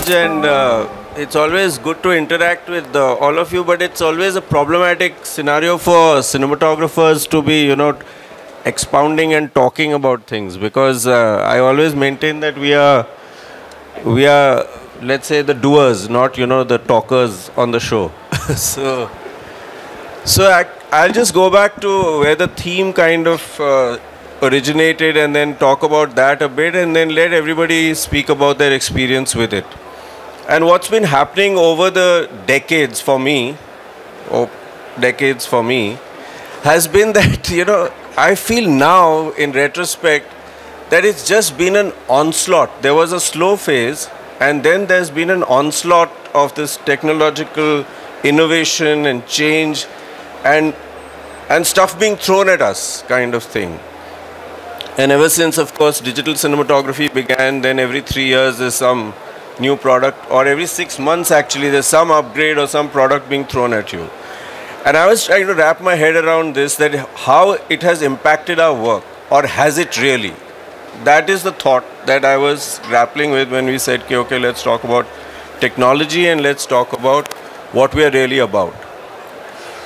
Manoj, and it's always good to interact with all of you, but it's always a problematic scenario for cinematographers to be, expounding and talking about things, because I always maintain that we are, let's say, the doers, not, the talkers on the show. so, I'll just go back to where the theme kind of originated and then talk about that a bit and then let everybody speak about their experience with it. And what's been happening over the decades for me, has been that, I feel now in retrospect that it's just been an onslaught. There was a slow phase and then there's been an onslaught of this technological innovation and change and stuff being thrown at us kind of thing. And ever since, of course, digital cinematography began, then every 3 years there's some new product, or every 6 months actually there's some upgrade or some product being thrown at you. And I was trying to wrap my head around this, that how it has impacted our work, or has it really? That is the thought that I was grappling with when we said, okay, let's talk about technology and let's talk about what we are really about.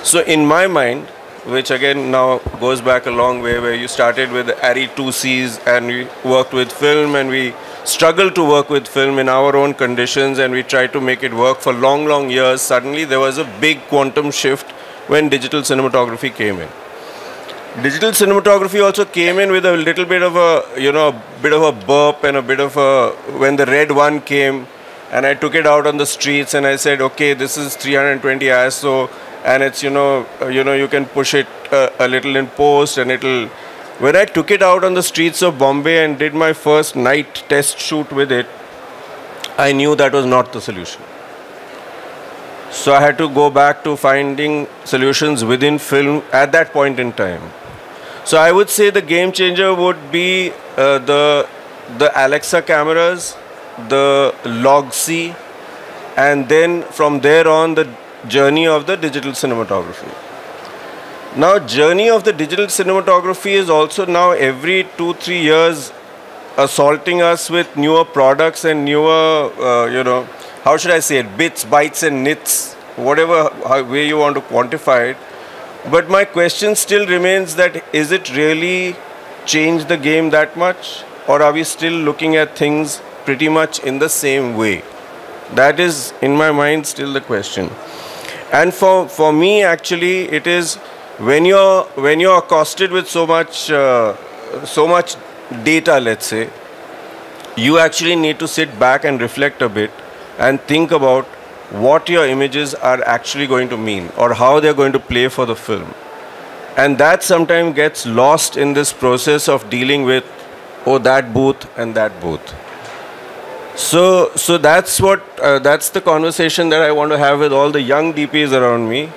So in my mind, which again now goes back a long way, where you started with ARRI 2Cs and we worked with film and we struggled to work with film in our own conditions and we tried to make it work for long years. Suddenly there was a big quantum shift when digital cinematography came in. Digital cinematography also came in with a little bit of a burp and a bit of a, when the red one came and I took it out on the streets and I said, okay, this is 320 ISO. And it's, you can push it a little in post and it'll... When I took it out on the streets of Bombay and did my first night test shoot with it, I knew that was not the solution. So I had to go back to finding solutions within film at that point in time. So I would say the game changer would be the Alexa cameras, the Log-C, and then from there on the journey of the digital cinematography. Now, journey of the digital cinematography is also now every 2-3 years assaulting us with newer products and newer, how should I say it, bits, bytes and nits, whatever way you want to quantify it. But my question still remains that, is it really changed the game that much? Or are we still looking at things pretty much in the same way? That is, in my mind, still the question. And for me, actually, it is when you're accosted with so much data, let's say, you actually need to sit back and reflect a bit and think about what your images are actually going to mean or how they're going to play for the film. And that sometimes gets lost in this process of dealing with, oh, that booth and that booth. So that's that's the conversation that I want to have with all the young DPs around me.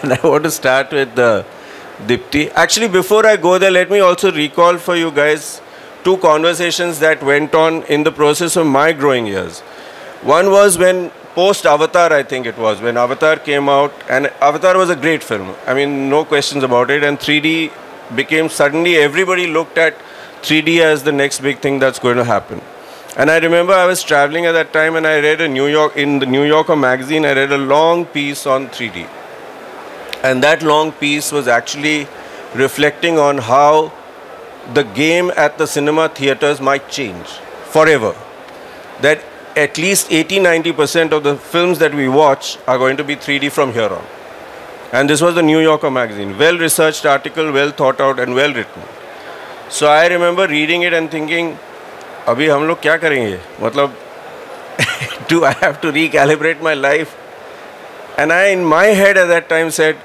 And I want to start with Dipti. Actually, before I go there, let me also recall for you guys 2 conversations that went on in the process of my growing years. One was when post-Avatar, I think it was, when Avatar came out, and Avatar was a great film. I mean, no questions about it. And 3D became, suddenly everybody looked at 3D as the next big thing that's going to happen. And I remember I was traveling at that time and I read in the New Yorker magazine, I read a long piece on 3D. And that long piece was actually reflecting on how the game at the cinema theaters might change forever. That at least 80-90% of the films that we watch are going to be 3D from here on. And this was the New Yorker magazine. Well-researched article, well thought out and well written. So I remember reading it and thinking, अभी हम लोग क्या करेंगे? मतलब, do I have to recalibrate my life? And I, in my head at that time, said,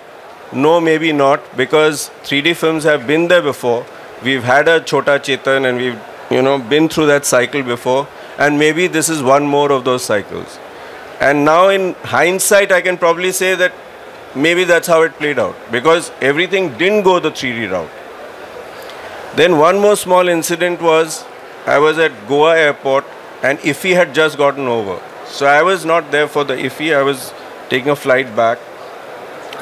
no, maybe not, because 3D films have been there before. We've had a Chota Chetan and we've, been through that cycle before. And maybe this is one more of those cycles. And now in hindsight, I can probably say that maybe that's how it played out, because everything didn't go the 3D route. Then one more small incident was, I was at Goa airport and IFFI had just gotten over. So I was not there for the IFFI, I was taking a flight back.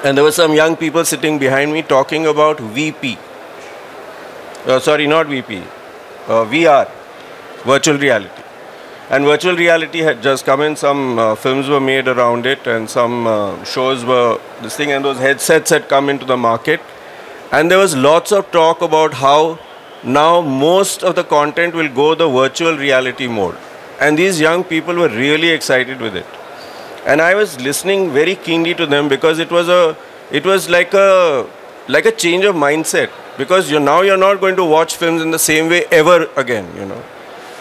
And there were some young people sitting behind me talking about VP. Sorry, not VP, VR, virtual reality. And virtual reality had just come in, some films were made around it, and some shows were this thing, and those headsets had come into the market. And there was lots of talk about how now most of the content will go the virtual reality mode. And these young people were really excited with it. And I was listening very keenly to them because it was like a change of mindset. Because now you're not going to watch films in the same way ever again, you know.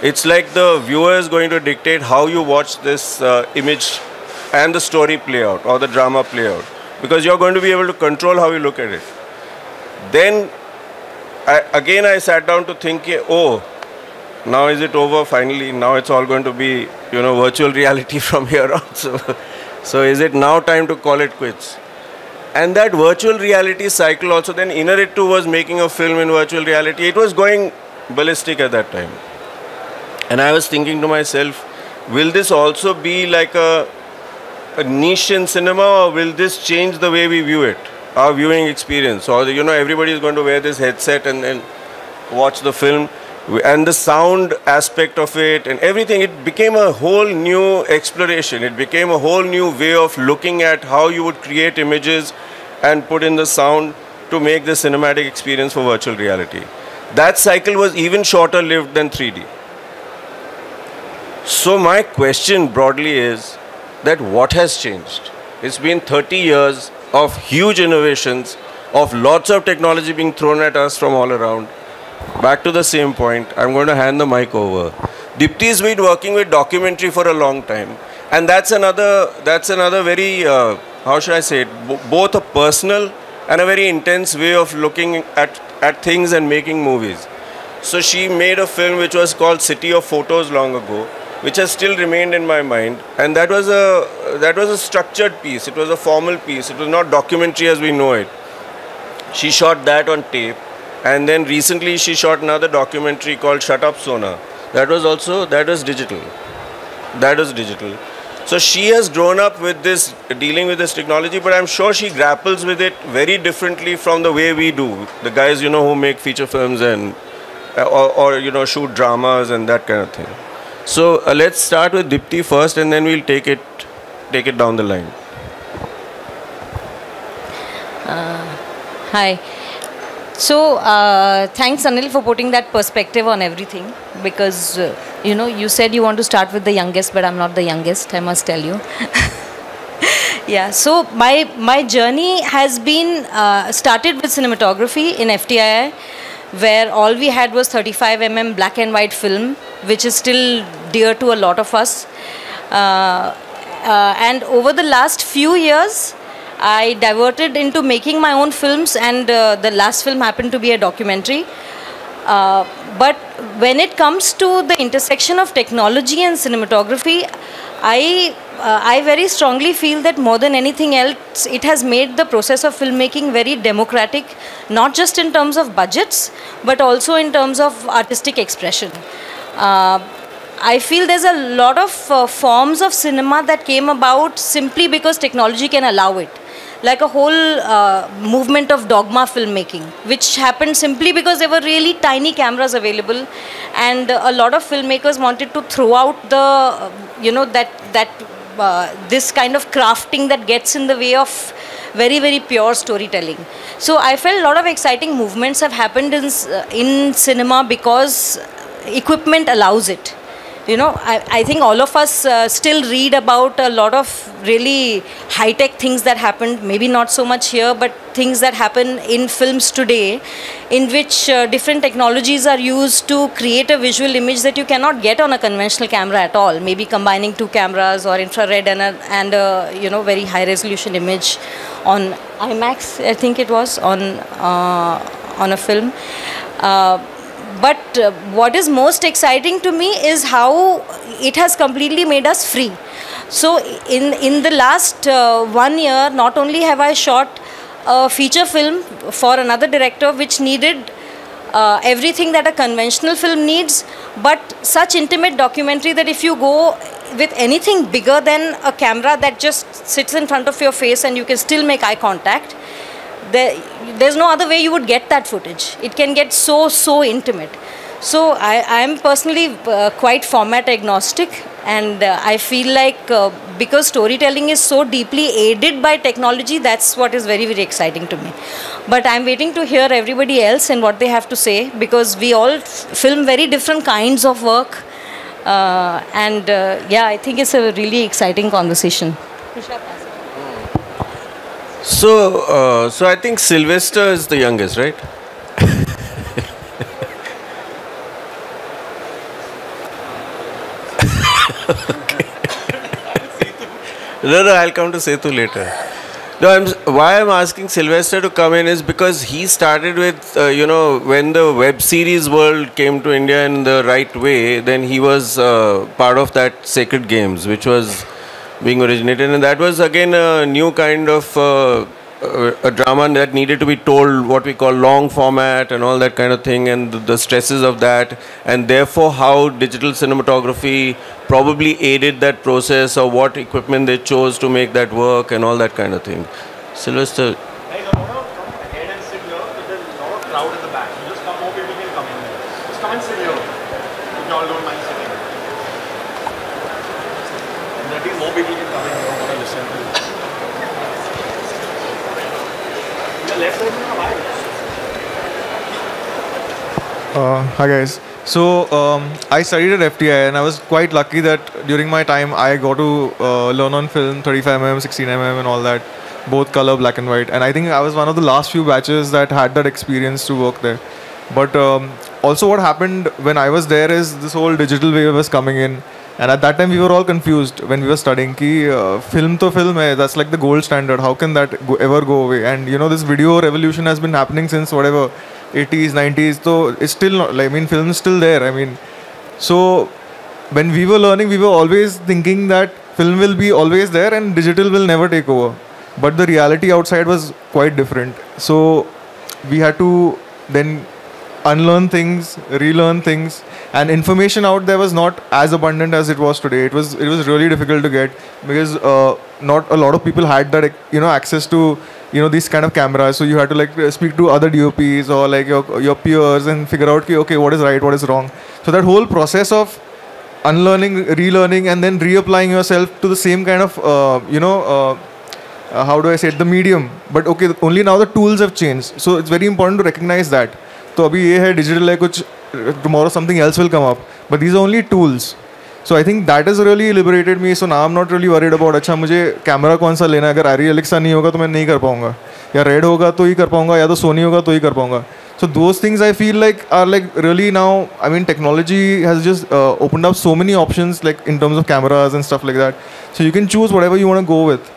It's like the viewer is going to dictate how you watch this image and the story play out or the drama play out. Because you're going to be able to control how you look at it. Then, I sat down to think, oh, now is it over finally? Now it's all going to be, you know, virtual reality from here on. So is it now time to call it quits? And that virtual reality cycle also, then Inaritu was making a film in virtual reality. It was going ballistic at that time. And I was thinking to myself, will this also be like a niche in cinema, or will this change the way we view it, our viewing experience? Or, you know, everybody is going to wear this headset and then watch the film. And the sound aspect of it and everything, it became a whole new exploration. It became a whole new way of looking at how you would create images and put in the sound to make the cinematic experience for virtual reality. That cycle was even shorter lived than 3D. So my question broadly is that what has changed? It's been 30 years of huge innovations, of lots of technology being thrown at us from all around. Back to the same point, I'm going to hand the mic over. Dipti's been working with documentary for a long time. And that's another very, how should I say it, both a personal and a very intense way of looking at things and making movies. So she made a film which was called City of Photos long ago, which has still remained in my mind. And that was a structured piece. It was a formal piece. It was not documentary as we know it. She shot that on tape. And then recently she shot another documentary called Shut Up Sona. That was digital. That was digital. So she has grown up with this, dealing with this technology, but I'm sure she grapples with it very differently from the way we do. The guys, you know, who make feature films and, or you know, shoot dramas and that kind of thing. So let's start with Dipti first, and then we'll take it down the line. Hi. So, thanks Anil for putting that perspective on everything, because, you know, you said you want to start with the youngest, but I'm not the youngest, I must tell you. Yeah, so my journey has been, started with cinematography in FTII, where all we had was 35mm black and white film, which is still dear to a lot of us. And over the last few years, I diverted into making my own films, and the last film happened to be a documentary. But when it comes to the intersection of technology and cinematography, I very strongly feel that more than anything else, it has made the process of filmmaking very democratic, not just in terms of budgets, but also in terms of artistic expression. I feel there's a lot of forms of cinema that came about simply because technology can allow it. Like a whole movement of dogma filmmaking, which happened simply because there were really tiny cameras available, and a lot of filmmakers wanted to throw out the, you know, this kind of crafting that gets in the way of very, very pure storytelling. So I felt a lot of exciting movements have happened in cinema because equipment allows it. You know, I think all of us still read about a lot of really high-tech things that happened, maybe not so much here, but things that happen in films today, in which different technologies are used to create a visual image that you cannot get on a conventional camera at all. Maybe combining two cameras or infrared and a you know, very high-resolution image on IMAX, I think it was, on a film. But what is most exciting to me is how it has completely made us free. So in the last 1 year, not only have I shot a feature film for another director which needed everything that a conventional film needs, but such intimate documentary that if you go with anything bigger than a camera that just sits in front of your face and you can still make eye contact, there's no other way you would get that footage. It can get so intimate. So I'm personally quite format agnostic, and I feel like because storytelling is so deeply aided by technology, that's what is very, very exciting to me. But I'm waiting to hear everybody else and what they have to say, because we all film very different kinds of work. And yeah, I think it's a really exciting conversation. So I think Sylvester is the youngest, right? No, I'll come to Setu later. No, why I'm asking Sylvester to come in is because he started with, when the web series world came to India in the right way, then he was part of that Sacred Games, which was being originated. And that was again a new kind of a drama that needed to be told, what we call long format and all that kind of thing, and the stresses of that, and therefore how digital cinematography probably aided that process, or what equipment they chose to make that work and all that kind of thing. Sylvester. Hey, come ahead and sit here. There's a lot of crowd at the back. You just come, more people can come in here. Just come and sit here. If you all don't mind sitting. And I think more people can come in here and want to listen to it. The left side is wide. Hi guys. So I studied at FTI, and I was quite lucky that during my time I got to learn on film, 35mm, 16mm and all that, both color, black and white. And I think I was one of the last few batches that had that experience to work there. But also what happened when I was there is this whole digital wave was coming in. And at that time we were all confused when we were studying ki film to film hai, that's like the gold standard. How can that ever go away? And this video revolution has been happening since whatever 80s, 90s. So it's still not, I mean, film is still there. I mean, so when we were learning, we were always thinking that film will be always there and digital will never take over. But the reality outside was quite different. So we had to then unlearn things, relearn things, and information out there was not as abundant as it was today. It was really difficult to get, because not a lot of people had that access to these kind of cameras. So you had to like speak to other DOPs or like your peers and figure out okay, what is right, what is wrong. So that whole process of unlearning, relearning, and then reapplying yourself to the same kind of how do I say it, the medium. But okay, only now the tools have changed. So it's very important to recognize that. So abhi ye hai, digital hai, kuch tomorrow something else will come up. But these are only tools. So I think that has really liberated me. So now I'm not really worried about अच्छा मुझे camera कौन सा लेना है. अगर आरी Alexa नहीं होगा तो मैं नहीं कर पाऊँगा, या रेड होगा तो ही कर पाऊँगा, या तो सोनी होगा तो ही कर पाऊँगा. So those things I feel like are like really now, I mean technology has just opened up so many options like in terms of cameras and stuff like that. So you can choose whatever you want to go with.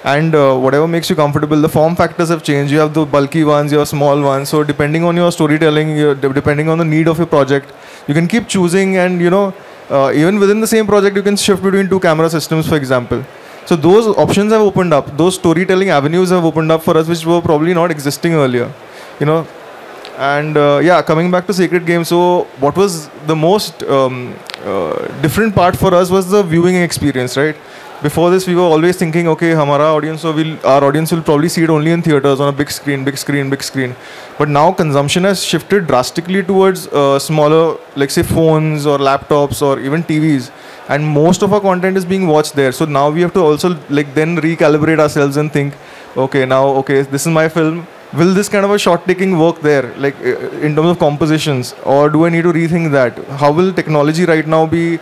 And whatever makes you comfortable. The form factors have changed. You have the bulky ones, you have small ones. So depending on your storytelling, depending on the need of your project, you can keep choosing. And even within the same project, you can shift between two camera systems, for example. So those options have opened up. Those storytelling avenues have opened up for us, which were probably not existing earlier. And yeah, coming back to Sacred Games. So what was the most different part for us was the viewing experience, right? Before this, we were always thinking, okay, our audience will probably see it only in theaters on a big screen. But now consumption has shifted drastically towards smaller, like say phones or laptops or even TVs. And most of our content is being watched there. So now we have to also like then recalibrate ourselves and think, okay, this is my film. Will this kind of a shot taking work there, like in terms of compositions, or do I need to rethink that? How will technology right now be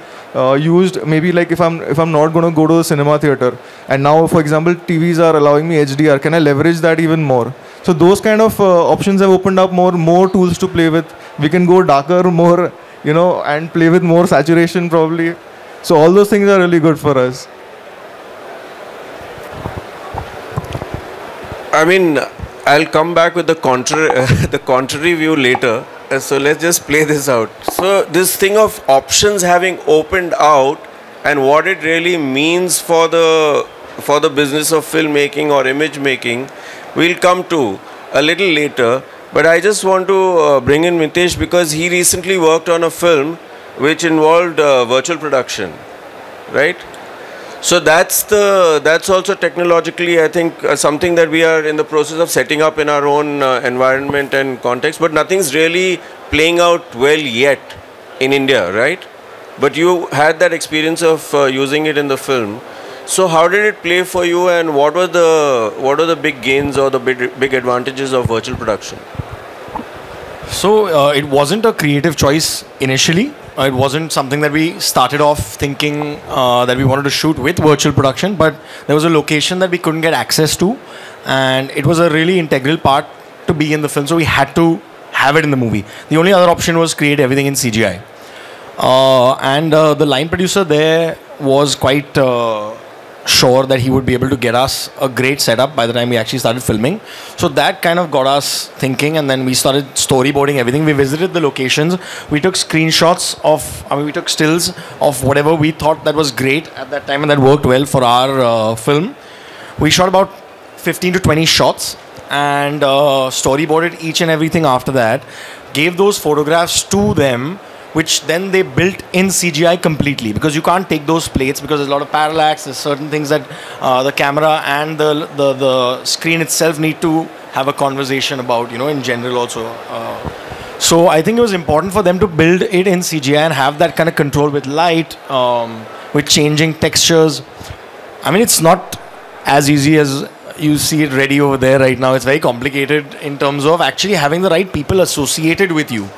used? Maybe like if I'm not going to go to the cinema theater, and now for example TVs are allowing me HDR, can I leverage that even more? So those kind of options have opened up more tools to play with. We can go darker, more and play with more saturation probably. So all those things are really good for us. I mean, I'll come back with the contrary view later. So let's just play this out. So this thing of options having opened out and what it really means for the business of filmmaking or image making, we'll come to a little later. But I just want to bring in Mitesh because he recently worked on a film which involved virtual production, right? So that's also technologically, I think, something that we are in the process of setting up in our own environment and context. But nothing's really playing out well yet in India, right? But you had that experience of using it in the film. So how did it play for you, and what were the big gains or the big advantages of virtual production? So it wasn't a creative choice initially. It wasn't something that we started off thinking that we wanted to shoot with virtual production, but there was a location that we couldn't get access to, and it was a really integral part to be in the film, so we had to have it in the movie. The only other option was create everything in CGI. And the line producer there was quite sure that he would be able to get us a great setup by the time we actually started filming. So that kind of got us thinking, and then we started storyboarding everything. We visited the locations. We took screenshots we took stills of whatever we thought that was great at that time and that worked well for our film. We shot about 15 to 20 shots and storyboarded each and everything after that. Gave those photographs to them, which then they built in CGI completely, because you can't take those plates because there's a lot of parallax. There's certain things that the camera and the screen itself need to have a conversation about, in general also. So I think it was important for them to build it in CGI and have that kind of control with light, with changing textures. I mean, it's not as easy as you see it ready over there right now. It's very complicated in terms of actually having the right people associated with you.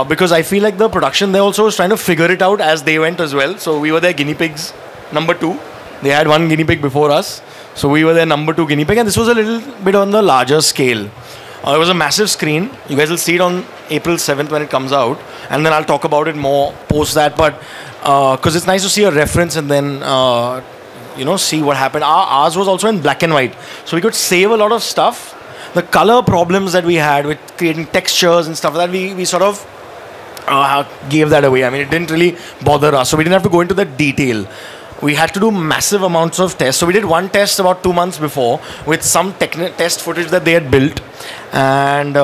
Because I feel like the production there also was trying to figure it out as they went as well. So we were their guinea pigs, number 2. They had one guinea pig before us. So we were their number 2 guinea pig. And this was a little bit on the larger scale. It was a massive screen. You guys will see it on April 7th when it comes out. And then I'll talk about it more post that. But because it's nice to see a reference and then, see what happened. Ours was also in black and white. So we could save a lot of stuff. The color problems that we had with creating textures and stuff like that, we sort of gave that away. I mean, it didn't really bother us. So we didn't have to go into the detail. We had to do massive amounts of tests. So we did one test about 2 months before with some test footage that they had built. And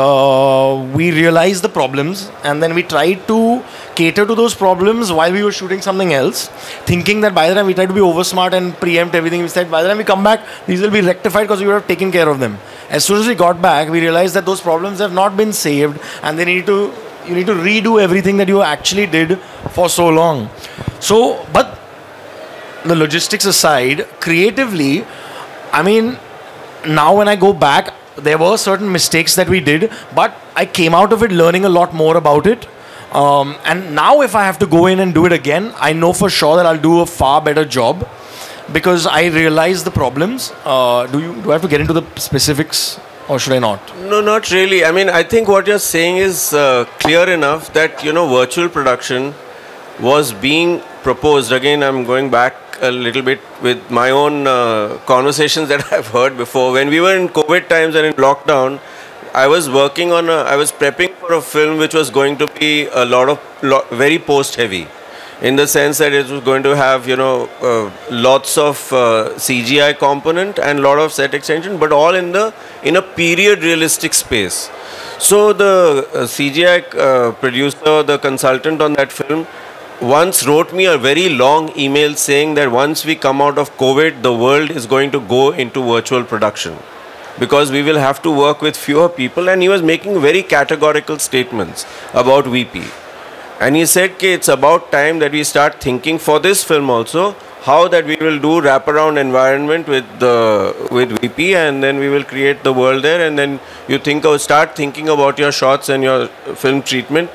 we realized the problems. And then we tried to cater to those problems while we were shooting something else. Thinking that by the time we tried to be over smart and preempt everything, we said by the time we come back, these will be rectified because we would have taken care of them. As soon as we got back, we realized that those problems have not been saved. And you need to redo everything that you actually did for so long. So, but the logistics aside, creatively, I mean, now when I go back, there were certain mistakes that we did, but I came out of it learning a lot more about it. And now if I have to go in and do it again, I know for sure that I'll do a far better job because I realize the problems. Do I have to get into the specifics or should I not? No, not really. I mean, I think what you're saying is clear enough that, virtual production was being proposed. Again, I'm going back a little bit with my own conversations that I've heard before. When we were in COVID times and in lockdown, I was prepping for a film which was going to be very post-heavy, in the sense that it was going to have, lots of CGI component and lot of set extension, but all in a period realistic space. So the CGI producer, the consultant on that film, once wrote me a very long email saying that once we come out of COVID, the world is going to go into virtual production because we will have to work with fewer people, and he was making very categorical statements about VP. And he said, it's about time that we start thinking for this film also, how that we will do wraparound environment with VP, and then we will create the world there, and then start thinking about your shots and your film treatment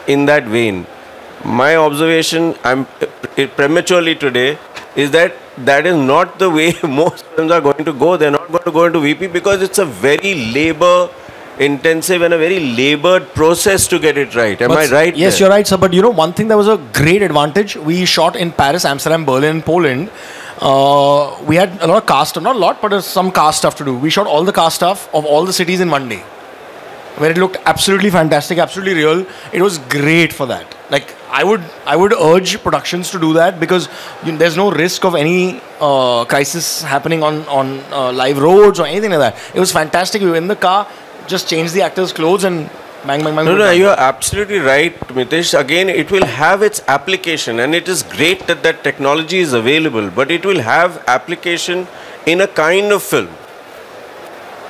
in that vein. My observation, prematurely today, is that is not the way most films are going to go. They're not going to go into VP because it's a very labor intensive and a very labored process to get it right. Am I right? Yes, you're right, sir. But one thing that was a great advantage, we shot in Paris, Amsterdam, Berlin, Poland. We had a lot of cast stuff, not a lot, but some cast stuff to do. We shot all the cast stuff of all the cities in one day, where it looked absolutely fantastic, absolutely real. It was great for that. Like, I would urge productions to do that because there's no risk of any crisis happening on live roads or anything like that. It was fantastic. We were in the car, just changed the actors' clothes and bang, bang, bang. No, you're absolutely right, Mitesh. Again, it will have its application, and it is great that technology is available, but it will have application in a kind of film.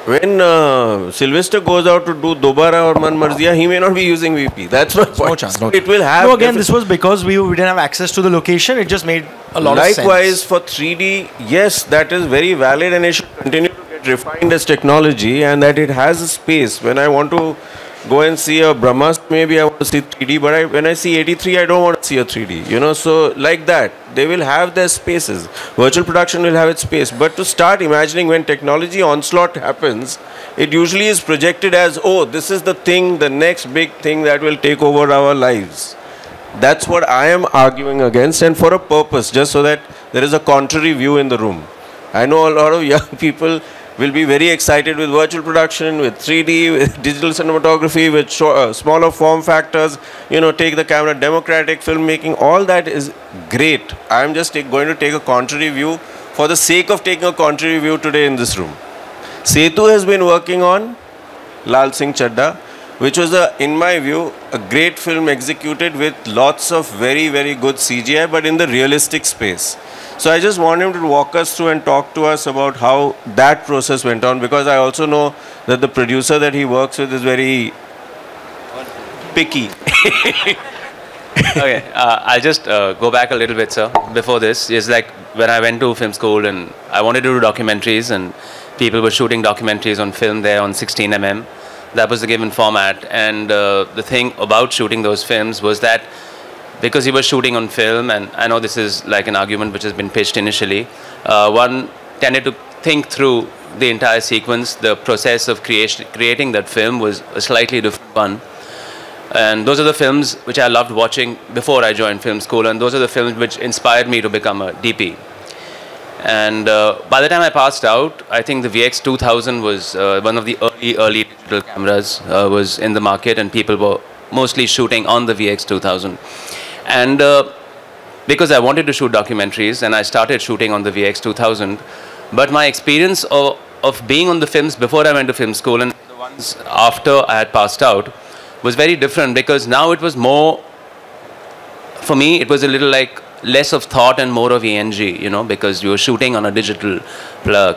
when Sylvester goes out to do Dobara or Man Marziya, he may not be using VP. That's my point. No chance. No It will have. No, again, this was because we didn't have access to the location. It just made a lot of sense. Likewise, for 3D, yes, that is very valid and it should continue to get refined as technology and that it has a space. When I want to go and see a Brahmas, maybe I want to see 3D, but when I see 83, I don't want to see a 3D. You know, so like that, they will have their spaces. Virtual production will have its space. But to start imagining when technology onslaught happens, it usually is projected as, oh, this is the thing, the next big thing that will take over our lives. That's what I am arguing against, and for a purpose, just so that there is a contrary view in the room. I know a lot of young people will be very excited with virtual production, with 3D, with digital cinematography, with smaller form factors, you know, take the camera, democratic filmmaking, all that is great. I am just going to take a contrary view for the sake of taking a contrary view today in this room. Setu has been working on Lal Singh Chadda, which was, in my view, a great film executed with lots of very, very good CGI, but in the realistic space. So I just want him to walk us through and talk to us about how that process went on, because I also know that the producer that he works with is very picky. Okay, I'll just go back a little bit, sir. Before this, is like when I went to film school and I wanted to do documentaries, and people were shooting documentaries on film there on 16mm. That was the given format, and the thing about shooting those films was that because he was shooting on film, and I know this is like an argument which has been pitched initially, one tended to think through the entire sequence. The process of creating that film was a slightly different one. And those are the films which I loved watching before I joined film school, and those are the films which inspired me to become a DP. And by the time I passed out, I think the VX 2000 was one of the early digital cameras was in the market, and people were mostly shooting on the VX 2000. And because I wanted to shoot documentaries, and I started shooting on the VX 2000, but my experience of being on the films before I went to film school and the ones after I had passed out was very different, because now it was more, for me, it was a little like less of thought and more of ENG, you know, because you were shooting on a digital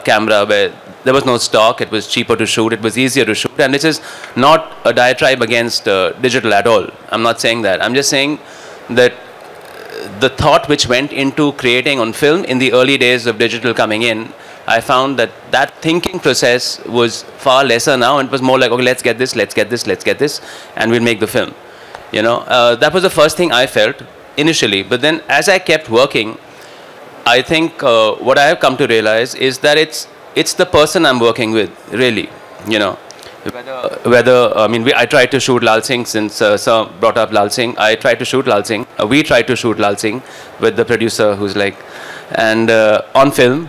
camera where there was no stock, it was cheaper to shoot, it was easier to shoot, and this is not a diatribe against digital at all. I'm not saying that. I'm just saying that the thought which went into creating on film in the early days of digital coming in, I found that that thinking process was far lesser now, and it was more like, okay, let's get this, let's get this, let's get this, and we'll make the film. You know, that was the first thing I felt initially. But then as I kept working, I think what I have come to realize is that it's the person I'm working with, really, you know. Whether I mean, I tried to shoot Lal Singh, since Sir brought up Lal Singh. I tried to shoot Lal Singh. We tried to shoot Lal Singh with the producer who's like, and on film,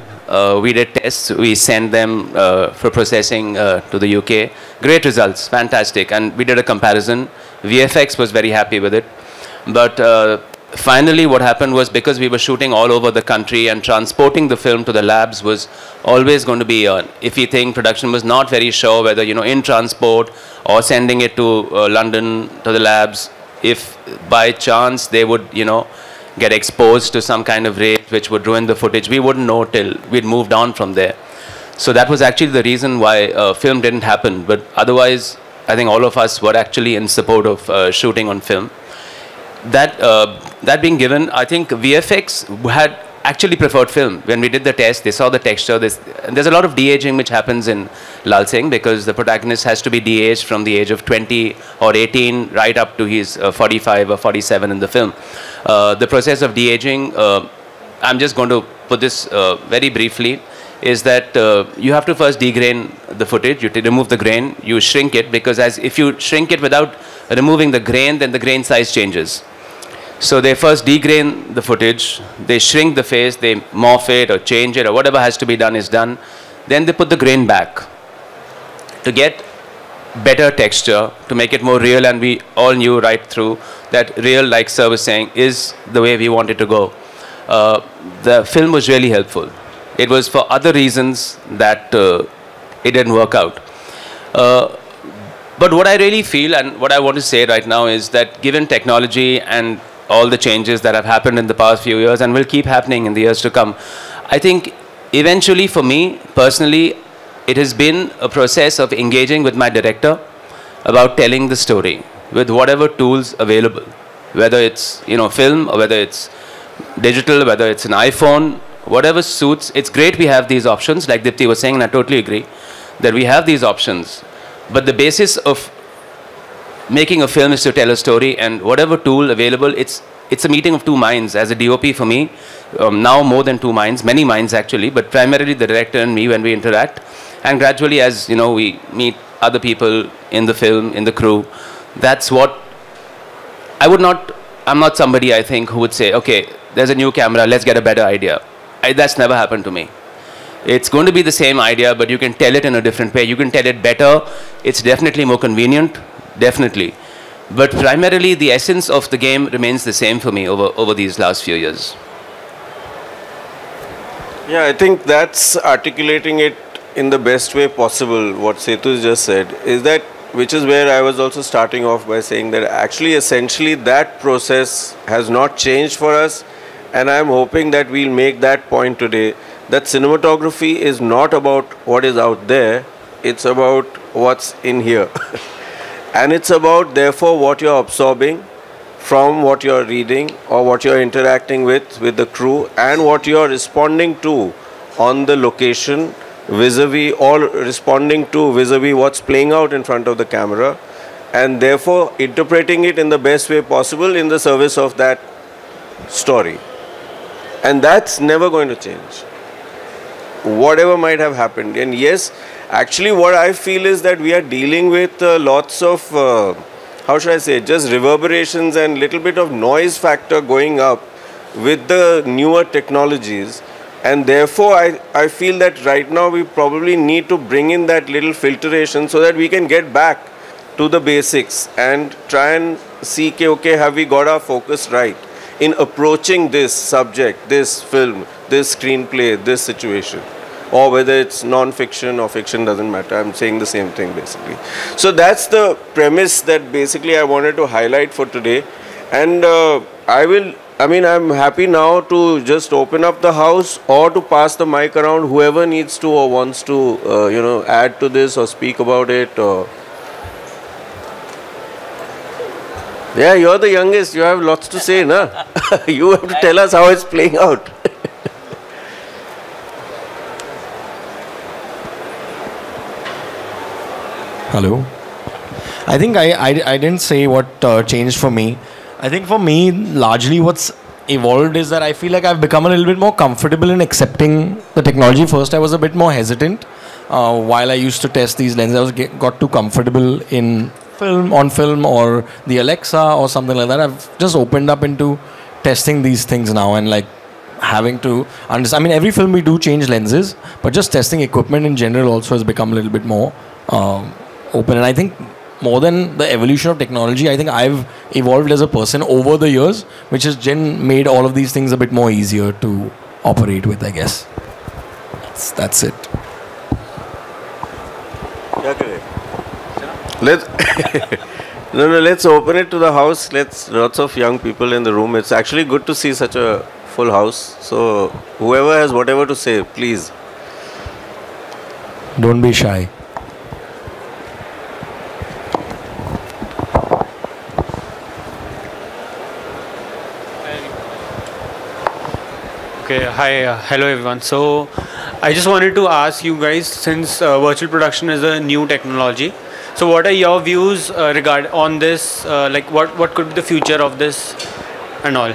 we did tests. We sent them for processing to the UK. Great results, fantastic. And we did a comparison. VFX was very happy with it. But finally what happened was, because we were shooting all over the country and transporting the film to the labs was always going to be an iffy thing. Production was not very sure whether, you know, in transport or sending it to London to the labs, if by chance they would, you know, get exposed to some kind of rate which would ruin the footage. We wouldn't know till we'd moved on from there. So that was actually the reason why film didn't happen. But otherwise, I think all of us were actually in support of shooting on film. That being given, I think VFX had actually preferred film. When we did the test, they saw the texture. There's a lot of de-aging which happens in Lal Singh, because the protagonist has to be de-aged from the age of 20 or 18 right up to his 45 or 47 in the film. The process of de-aging, I'm just going to put this very briefly, is that you have to first degrain the footage. You remove the grain, you shrink it, because if you shrink it without removing the grain, then the grain size changes. So they first degrain the footage, they shrink the face, they morph it or change it, or whatever has to be done is done. Then they put the grain back to get better texture, to make it more real, and we all knew right through that real, like Sir was saying, is the way we wanted to go. The film was really helpful. It was for other reasons that it didn't work out. But what I really feel, and what I want to say right now, is that given technology and all the changes that have happened in the past few years, and will keep happening in the years to come, I think eventually, for me personally, it has been a process of engaging with my director about telling the story with whatever tools available, whether it's film or whether it's digital, whether it's an iPhone, whatever suits. It's great we have these options, like Dipti was saying, and I totally agree that we have these options. But the basis of making a film is to tell a story, and whatever tool available, it's a meeting of two minds. As a DOP for me, now more than two minds, many minds actually, but primarily the director and me when we interact. And gradually as we meet other people in the film, in the crew, that's what I'm not somebody I think who would say, okay, there's a new camera, let's get a better idea. That's never happened to me. It's going to be the same idea, but you can tell it in a different way. You can tell it better. It's definitely more convenient, definitely. But primarily, the essence of the game remains the same for me over these last few years. Yeah, I think that's articulating it in the best way possible. What Setu just said is that, which is where I was also starting off by saying that actually, essentially, that process has not changed for us. And I'm hoping that we'll make that point today, that cinematography is not about what is out there, it's about what's in here. And it's about, therefore, what you're absorbing from what you're reading or what you're interacting with the crew, and what you're responding to on the location vis-a-vis, or responding to vis-a-vis what's playing out in front of the camera, and therefore interpreting it in the best way possible in the service of that story. And that's never going to change, whatever might have happened. And yes, actually what I feel is that we are dealing with lots of, how should I say, just reverberations and little bit of noise factor going up with the newer technologies. And therefore I feel that right now we probably need to bring in that little filtration so that we can get back to the basics and try and see, okay, have we got our focus right in approaching this subject, this film, this screenplay, this situation, or whether it's non-fiction or fiction, doesn't matter. I'm saying the same thing basically. So that's the premise that basically I wanted to highlight for today. And I'm happy now to just open up the house or to pass the mic around, whoever needs to or wants to, add to this or speak about it. Or yeah, you're the youngest. You have lots to say, na? You have to tell us how it's playing out. Hello. I think I didn't say what changed for me. I think for me, largely what's evolved is that I feel like I've become a little bit more comfortable in accepting the technology. First, I was a bit more hesitant. While I used to test these lenses, I got too comfortable in on film or the Alexa or something like that. I've just opened up into testing these things now and like having to understand. I mean, every film we do change lenses, but just testing equipment in general also has become a little bit more open. And I think more than the evolution of technology, I think I've evolved as a person over the years, which has made all of these things a bit more easier to operate with, I guess. That's it. Let's open it to the house. Lots of young people in the room. It's actually good to see such a full house. So whoever has whatever to say, please. Don't be shy. Okay, hi, hello everyone. So I just wanted to ask you guys, since virtual production is a new technology, so what are your views on this? Like what could be the future of this and all?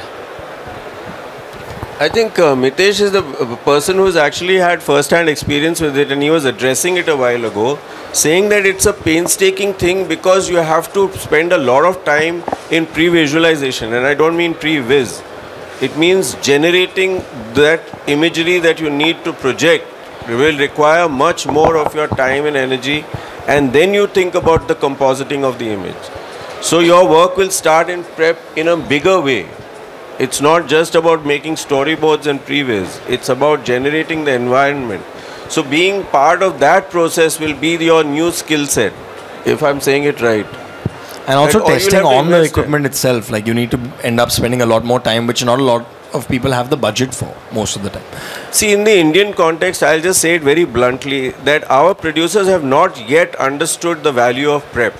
I think Mitesh is the person who's actually had first-hand experience with it, and he was addressing it a while ago, saying that it's a painstaking thing because you have to spend a lot of time in pre-visualization, and I don't mean pre-viz. It means generating that imagery that you need to project will require much more of your time and energy, and then you think about the compositing of the image. So your work will start in prep in a bigger way. It's not just about making storyboards and previz. It's about generating the environment. So being part of that process will be your new skill set, if I'm saying it right. And also testing on the equipment itself. Like you need to end up spending a lot more time, which not a lot of people have the budget for most of the time. See, in the Indian context, I'll just say it very bluntly that our producers have not yet understood the value of prep.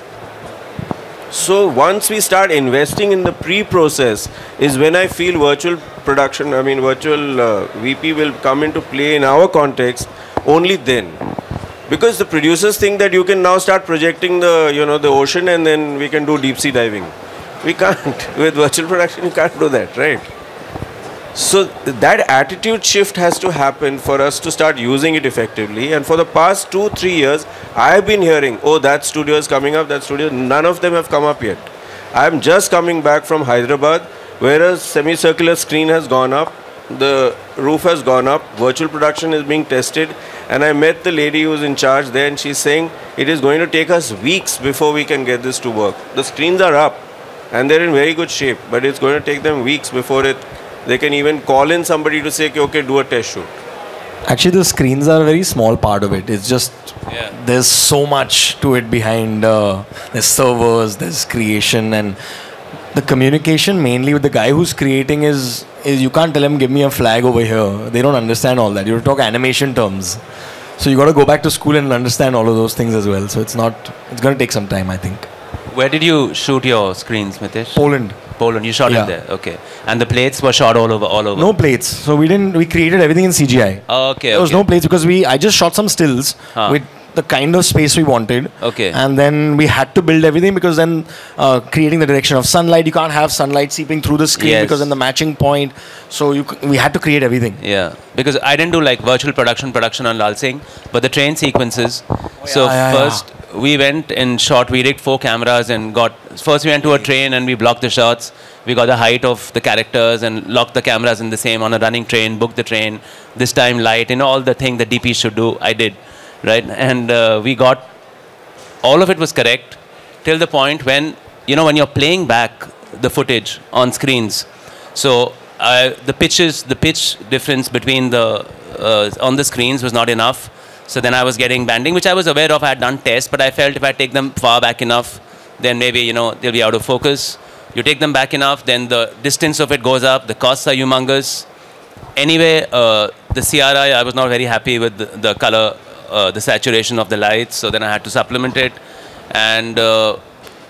So once we start investing in the pre-process is when I feel virtual production, virtual VP will come into play in our context only then. Because the producers think that you can now start projecting the ocean and then we can do deep sea diving. We can't. With virtual production, you can't do that, right? So that attitude shift has to happen for us to start using it effectively. And for the past 2-3 years, I've been hearing, oh, that studio is coming up, that studio. None of them have come up yet. I'm just coming back from Hyderabad, where a semicircular screen has gone up, the roof has gone up, virtual production is being tested. And I met the lady who's in charge there, and she's saying it is going to take us weeks before we can get this to work. The screens are up and they're in very good shape, but it's going to take them weeks before they can even call in somebody to say, okay, do a test shoot. Actually, the screens are a very small part of it. It's just, there's so much to it behind. There's servers, there's creation, and the communication mainly with the guy who's creating is you can't tell him, give me a flag over here. They don't understand all that. You talk animation terms. So you got to go back to school and understand all of those things as well. So it's going to take some time, I think. Where did you shoot your screens, Mitesh? Poland. You shot it there, okay. And the plates were shot all over? No plates. So we created everything in CGI. Okay. There was no plates because I just shot some stills with the kind of space we wanted. Okay. And then we had to build everything because then creating the direction of sunlight, you can't have sunlight seeping through the screen because then the matching point. So we had to create everything. Yeah. Because I didn't do like virtual production on Lal Singh, but the train sequences. First we went and shot, we rigged 4 cameras and first we went to a train and we blocked the shots. We got the height of the characters and locked the cameras in the same on a running train, booked the train, this time light, all the thing that DP should do, I did. Right, and we got all of it was correct till the point when you're playing back the footage on screens. So the pitch difference between on the screens was not enough. So then I was getting banding, which I was aware of. I had done tests, but I felt if I take them far back enough, then maybe they'll be out of focus. You take them back enough, then the distance of it goes up. The costs are humongous. Anyway, the CRI, I was not very happy with the color. The saturation of the lights, so then I had to supplement it. And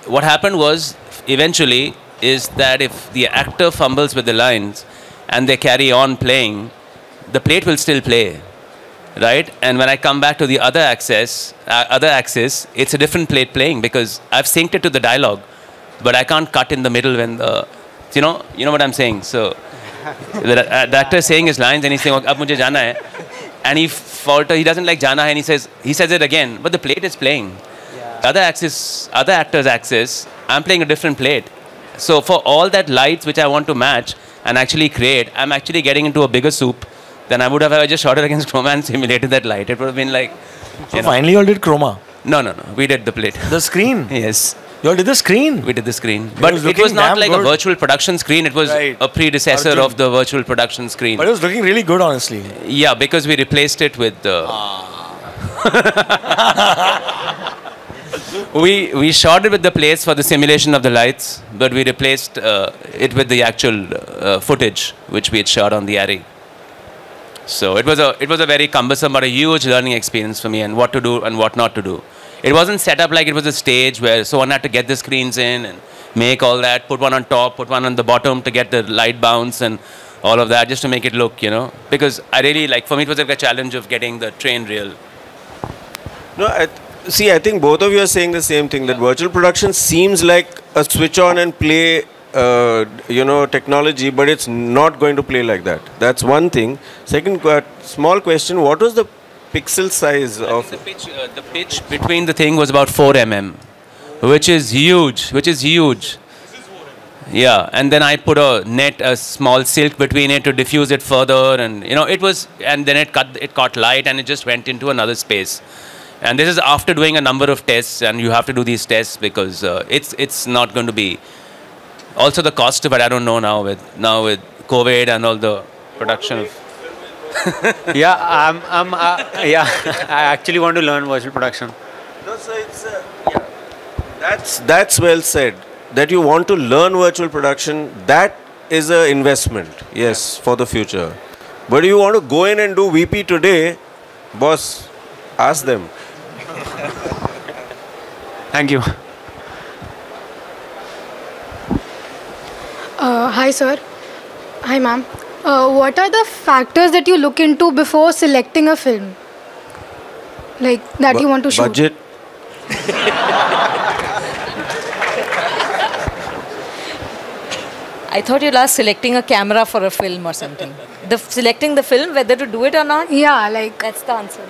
what happened was, eventually, is that if the actor fumbles with the lines and they carry on playing, the plate will still play, right? And when I come back to the other axis, it's a different plate playing because I've synced it to the dialogue, but I can't cut in the middle when you know what I'm saying. So the actor is saying his lines and he's saying, "Ab mujhe jana hai." And he doesn't like Jana, and he says it again, but the plate is playing. Other actor's axis, I'm playing a different plate. So for all that lights which I want to match and actually create, I'm actually getting into a bigger soup than I would have if I just shot it against chroma and simulated that light. It would have been like... So finally you all did chroma? No. We did the plate. The screen? Yes. You all did the screen? We did the screen. But it was not like a virtual production screen. It was a predecessor of the virtual production screen. But it was looking really good, honestly. Yeah, because we replaced it with the... we shot it with the plates for the simulation of the lights, but we replaced it with the actual footage, which we had shot on the array. So it was a very cumbersome but a huge learning experience for me, and what to do and what not to do. It wasn't set up like it was a stage where someone had to get the screens in and make all that, put one on top, put one on the bottom to get the light bounce and all of that just to make it look, Because I really for me it was like a challenge of getting the train real. No, I think both of you are saying the same thing, that virtual production seems like a switch on and play, technology, but it's not going to play like that. That's one thing. Second, small question, what was the pixel size of... The pitch between the thing was about 4 mm, which is huge. Yeah, and then I put a small silk between it to diffuse it further, and and then it caught light and it just went into another space. And this is after doing a number of tests, and you have to do these tests because it's not going to be. Also the cost of it, I don't know now with COVID and all the production of... I actually want to learn virtual production. No, so it's that's well said. That you want to learn virtual production, that is an investment, yes, for the future. But you want to go in and do VP today, boss, ask them. Thank you. Hi, sir. Hi, ma'am. What are the factors that you look into before selecting a film? Like, that you want to shoot? Budget. I thought you'll ask selecting a camera for a film or something. Selecting the film, whether to do it or not? Yeah, like... That's the answer.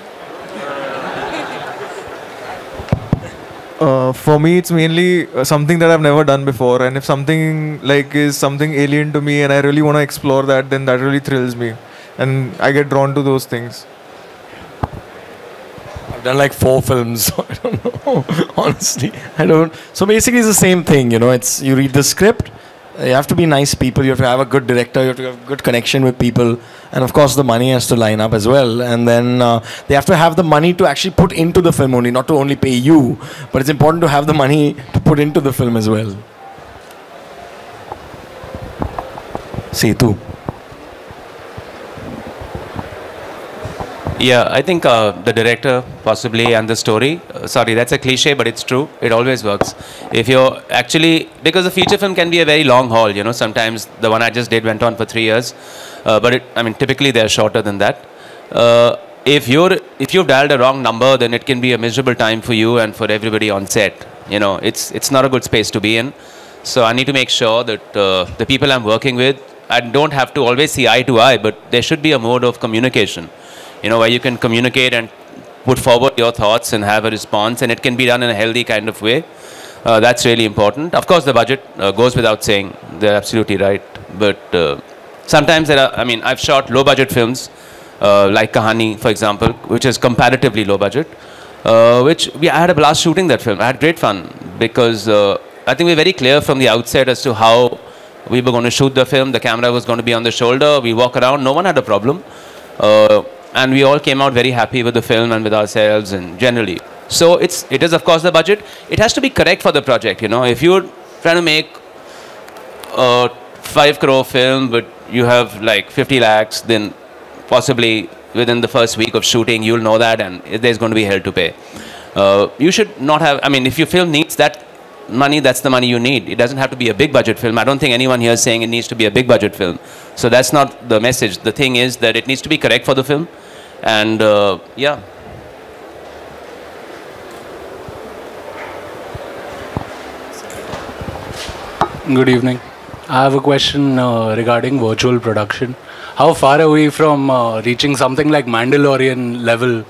For me, it's mainly something that I've never done before, and if something like is something alien to me and I really want to explore that, then that really thrills me, and I get drawn to those things. I've done like 4 films. So I don't know. Honestly, I don't. So basically, it's the same thing. You know, it's you read the script. You have to be nice people. You have to have a good director. You have to have a good connection with people, and of course, the money has to line up as well. And then they have to have the money to actually put into the film only, not to only pay you. But it's important to have the money to put into the film as well. Setu. Yeah, I think the director possibly and the story. Sorry, that's a cliche, but it's true. It always works. If you're actually, because a feature film can be a very long haul. You know, sometimes the one I just did went on for 3 years, but I mean, typically they're shorter than that. If you've dialed a wrong number, then it can be a miserable time for you and for everybody on set. You know, it's not a good space to be in. So I need to make sure that the people I'm working with, I don't have to always see eye to eye, but there should be a mode of communication. You know, where you can communicate and put forward your thoughts and have a response, and it can be done in a healthy kind of way. That's really important. Of course, the budget goes without saying. They're absolutely right. But sometimes there are, I mean, I've shot low-budget films, like Kahani, for example, which is comparatively low budget, I had a blast shooting that film. I had great fun because I think we were very clear from the outset as to how we were going to shoot the film. The camera was going to be on the shoulder. We walk around. No one had a problem. And we all came out very happy with the film and with ourselves and generally. So it is of course the budget. It has to be correct for the project, you know. If you're trying to make a 5 crore film but you have like 50 lakhs, then possibly within the first week of shooting you'll know that and there's going to be hell to pay. You should not have, I mean, if your film needs that money, that's the money you need. It doesn't have to be a big budget film. I don't think anyone here is saying it needs to be a big budget film. So that's not the message. The thing is that it needs to be correct for the film. And yeah. Good evening. I have a question regarding virtual production. How far are we from reaching something like Mandalorian level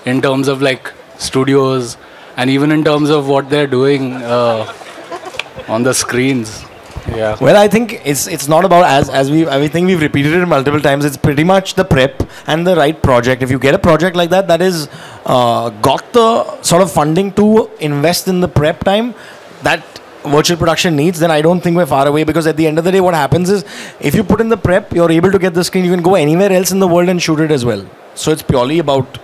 in terms of like studios and even in terms of what they're doing on the screens? Yeah. Well, I think it's not about I think we've repeated it multiple times. It's pretty much the prep and the right project. If you get a project like that is got the sort of funding to invest in the prep time that virtual production needs, then I don't think we're far away, because at the end of the day what happens is if you put in the prep, you're able to get the screen, you can go anywhere else in the world and shoot it as well. So it's purely about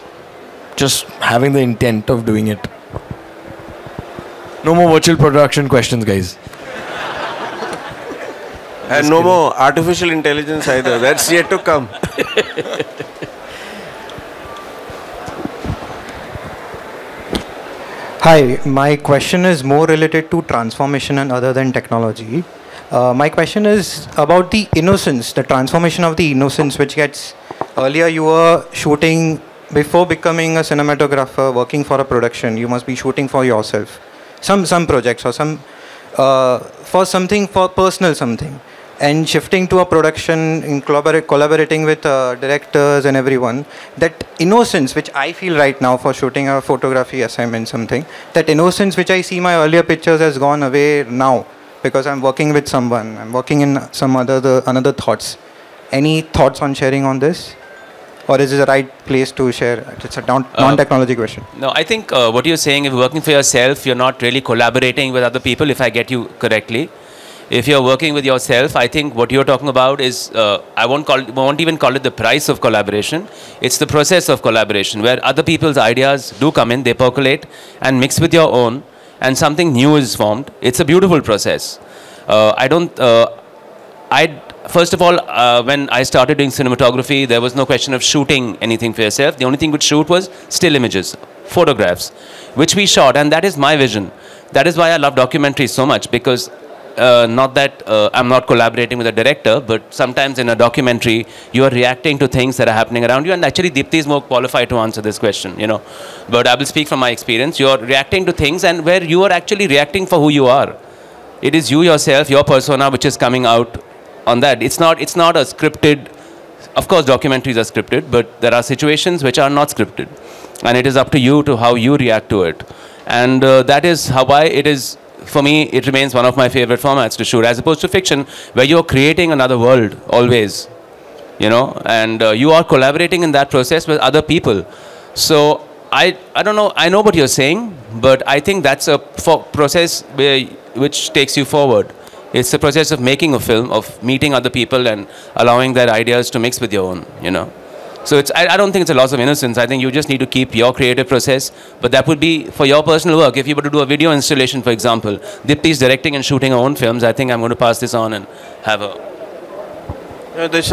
just having the intent of doing it. No more virtual production questions, guys. And no more artificial intelligence either. That's yet to come. Hi, my question is more related to transformation and other than technology. My question is about the innocence, the transformation of the innocence, which gets, earlier you were shooting, before becoming a cinematographer, working for a production, you must be shooting for yourself. Some projects or for something, for personal something. And shifting to a production, in collaborating with directors and everyone, that innocence which I feel right now for shooting a photography assignment something, that innocence which I see my earlier pictures has gone away now because I'm working with someone, I'm working in some another thoughts. Any thoughts on sharing on this? Or is this the right place to share? It's a non-technology question. No, I think what you're saying, if you're working for yourself, you're not really collaborating with other people, if I get you correctly. If you're working with yourself, I think what you're talking about is, I won't even call it the price of collaboration. It's the process of collaboration, where other people's ideas do come in, they percolate and mix with your own, and something new is formed. It's a beautiful process. I first of all, when I started doing cinematography, there was no question of shooting anything for yourself. The only thing we'd shoot was still images, photographs, which we shot, and that is my vision. That is why I love documentaries so much, because not that I'm not collaborating with a director, but sometimes in a documentary, you are reacting to things that are happening around you, and actually Deepti is more qualified to answer this question, you know. But I will speak from my experience. You are reacting to things, and where you are actually reacting for who you are. It is you yourself, your persona, which is coming out on that. It's not a scripted. Of course, documentaries are scripted, but there are situations which are not scripted, and it is up to you to how you react to it. And that is why it is, for me, it remains one of my favorite formats to shoot, as opposed to fiction, where you're creating another world always, you know, and you are collaborating in that process with other people. So I don't know, I know what you're saying, but I think that's a process which takes you forward. It's the process of making a film, of meeting other people and allowing their ideas to mix with your own, you know. So I don't think it's a loss of innocence. I think you just need to keep your creative process. But that would be for your personal work. If you were to do a video installation, for example, Deepti is directing and shooting her own films. I think I'm going to pass this on and have a...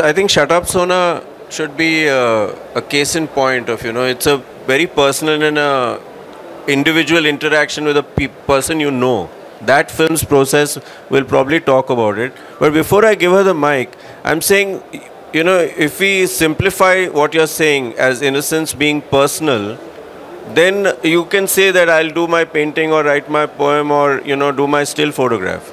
I think Shut Up Sona should be a case in point of, you know, it's a very personal and a individual interaction with a person you know. That film's process, will probably talk about it. But before I give her the mic, I'm saying, you know, if we simplify what you're saying as innocence being personal, then you can say that I'll do my painting or write my poem or, you know, do my still photograph.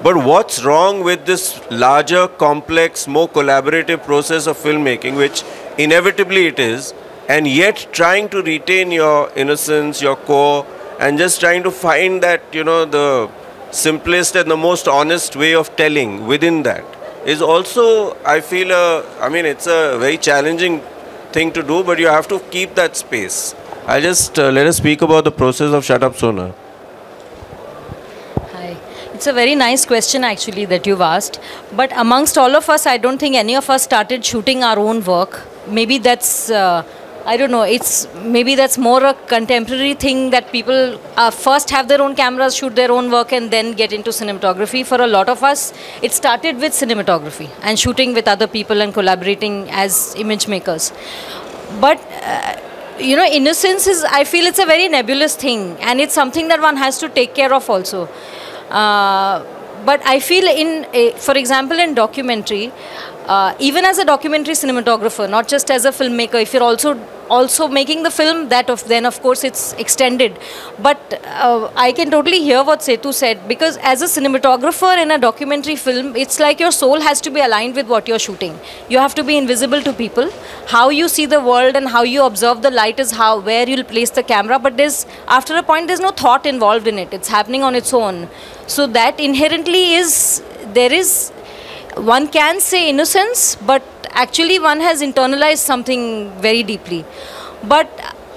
But what's wrong with this larger, complex, more collaborative process of filmmaking, which inevitably it is, and yet trying to retain your innocence, your core, and just trying to find that, you know, the simplest and the most honest way of telling within that is also, I feel, I mean, it's a very challenging thing to do, but you have to keep that space. I'll just let us speak about the process of Shut Up Sona. Hi. It's a very nice question actually that you've asked. But amongst all of us, I don't think any of us started shooting our own work. Maybe that's... I don't know, maybe that's more a contemporary thing that people first have their own cameras, shoot their own work and then get into cinematography. For a lot of us, it started with cinematography and shooting with other people and collaborating as image makers. But, you know, innocence is, I feel it's a very nebulous thing and it's something that one has to take care of also. But I feel for example, in documentary, even as a documentary cinematographer, not just as a filmmaker, if you're also making the film, then of course it's extended. But I can totally hear what Setu said, because as a cinematographer in a documentary film, it's like your soul has to be aligned with what you're shooting. You have to be invisible to people. How you see the world and how you observe the light is where you'll place the camera. But after a point, there's no thought involved in it. It's happening on its own. So that inherently one can say innocence, but actually one has internalized something very deeply. But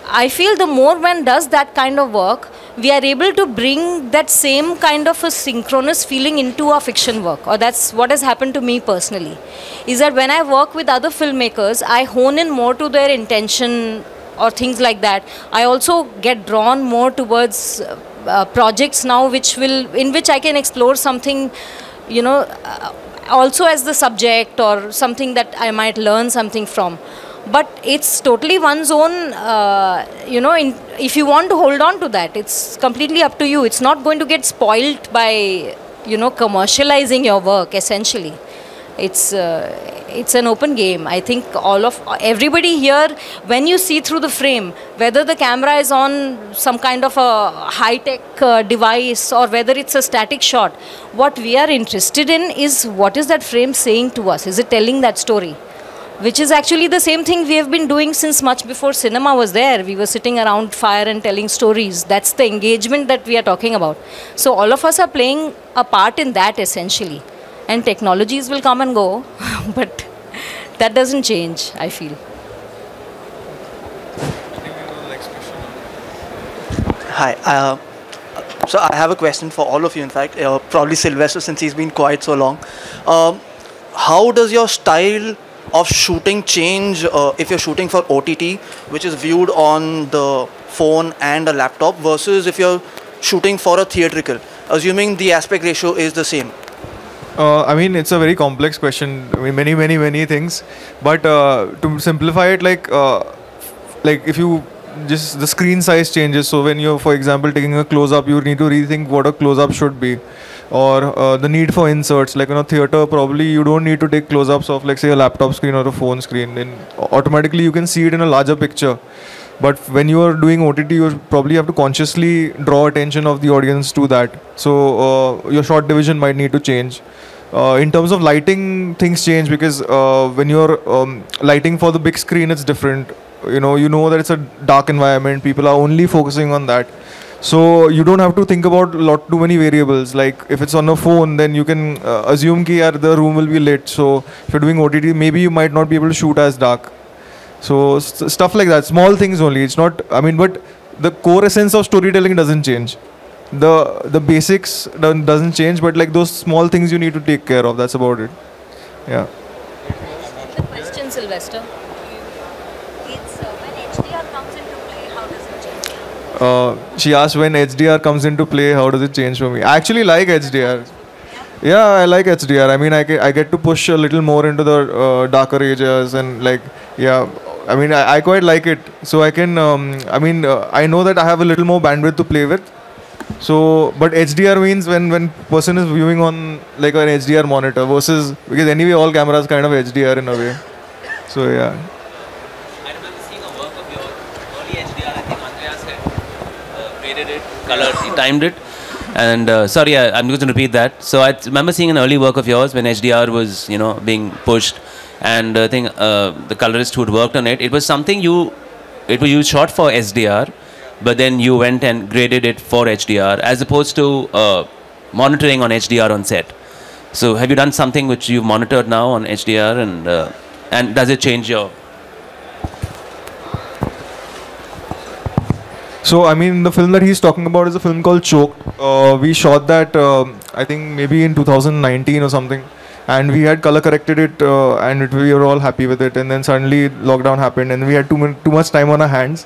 I feel the more one does that kind of work, we are able to bring that same kind of a synchronous feeling into our fiction work. Or that's what has happened to me personally. Is that when I work with other filmmakers, I hone in more to their intention or things like that. I also get drawn more towards projects now in which I can explore something, you know, also as the subject or something that I might learn something from. But it's totally one's own, you know, if you want to hold on to that, it's completely up to you. It's not going to get spoiled by, you know, commercializing your work, essentially. It's an open game. I think everybody here, when you see through the frame, whether the camera is on some kind of a high-tech device or whether it's a static shot, what we are interested in is what is that frame saying to us? Is it telling that story? Which is actually the same thing we have been doing since much before cinema was there. We were sitting around fire and telling stories. That's the engagement that we are talking about. So all of us are playing a part in that, essentially. And technologies will come and go, but that doesn't change, I feel. Hi. So I have a question for all of you, in fact. Probably Sylvester, since he's been quiet so long. How does your style of shooting change if you're shooting for OTT, which is viewed on the phone and a laptop, versus if you're shooting for a theatrical, assuming the aspect ratio is the same? I mean, it's a very complex question. I mean, many things. But to simplify it, like if you just the screen size changes. So when you're, for example, taking a close-up, you need to rethink what a close-up should be, or the need for inserts. Like in a theater, probably you don't need to take close-ups of, like, say, a laptop screen or a phone screen. Then automatically you can see it in a larger picture. But when you are doing OTT, you probably have to consciously draw attention of the audience to that. So your shot division might need to change. In terms of lighting, things change because when you're lighting for the big screen, it's different. You know that it's a dark environment. People are only focusing on that. So you don't have to think about too many variables. Like if it's on a phone, then you can assume that the room will be lit. So if you're doing OTT, maybe you might not be able to shoot as dark. So stuff like that, small things only. It's not. I mean, but the core essence of storytelling doesn't change. The basics doesn't change, but like those small things you need to take care of. That's about it. Yeah. The question, Sylvester. It's when HDR comes into play, how does it change? She asked when HDR comes into play, how does it change for me? I actually like HDR. Yeah, I like HDR. I mean, I get to push a little more into the darker areas and like, yeah. I mean, I quite like it. So I can, I know that I have a little more bandwidth to play with. So, but HDR means when person is viewing on like an HDR monitor versus, because anyway all cameras kind of HDR in a way. So yeah. I remember seeing a work of your early HDR. I think Andreas had graded it, colored, he timed it. And I'm going to repeat that. So I remember seeing an early work of yours when HDR was, being pushed. And I think the colorist who'd worked on it, it was something you shot for SDR, but then you went and graded it for HDR as opposed to monitoring on HDR on set. So have you done something which you've monitored now on HDR, and does it change your? So I mean, the film that he's talking about is a film called Choked. We shot that I think maybe in 2019 or something. And we had color corrected it, and we were all happy with it. And then suddenly lockdown happened, and we had too much time on our hands.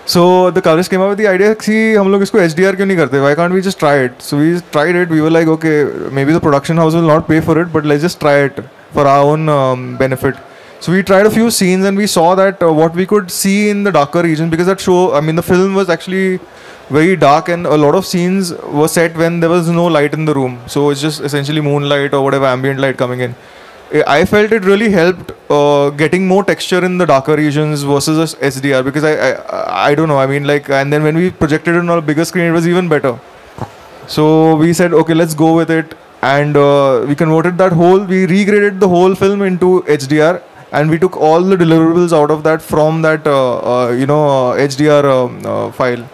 So the colorist came up with the idea, see, हम लोग इसको HDR क्यों नहीं करते? Why can't we just try it? So we tried it. We were like, okay, maybe the production house will not pay for it, but let's just try it for our own benefit. So we tried a few scenes, and we saw that what we could see in the darker region, because that show, I mean, the film was actually very dark, and a lot of scenes were set when there was no light in the room. So it's just essentially moonlight or whatever ambient light coming in. I felt it really helped getting more texture in the darker regions versus SDR, because I don't know, I mean, like, and then when we projected it on a bigger screen, it was even better. So we said, okay, let's go with it. And we converted we regraded the whole film into HDR, and we took all the deliverables out of that from that, HDR file.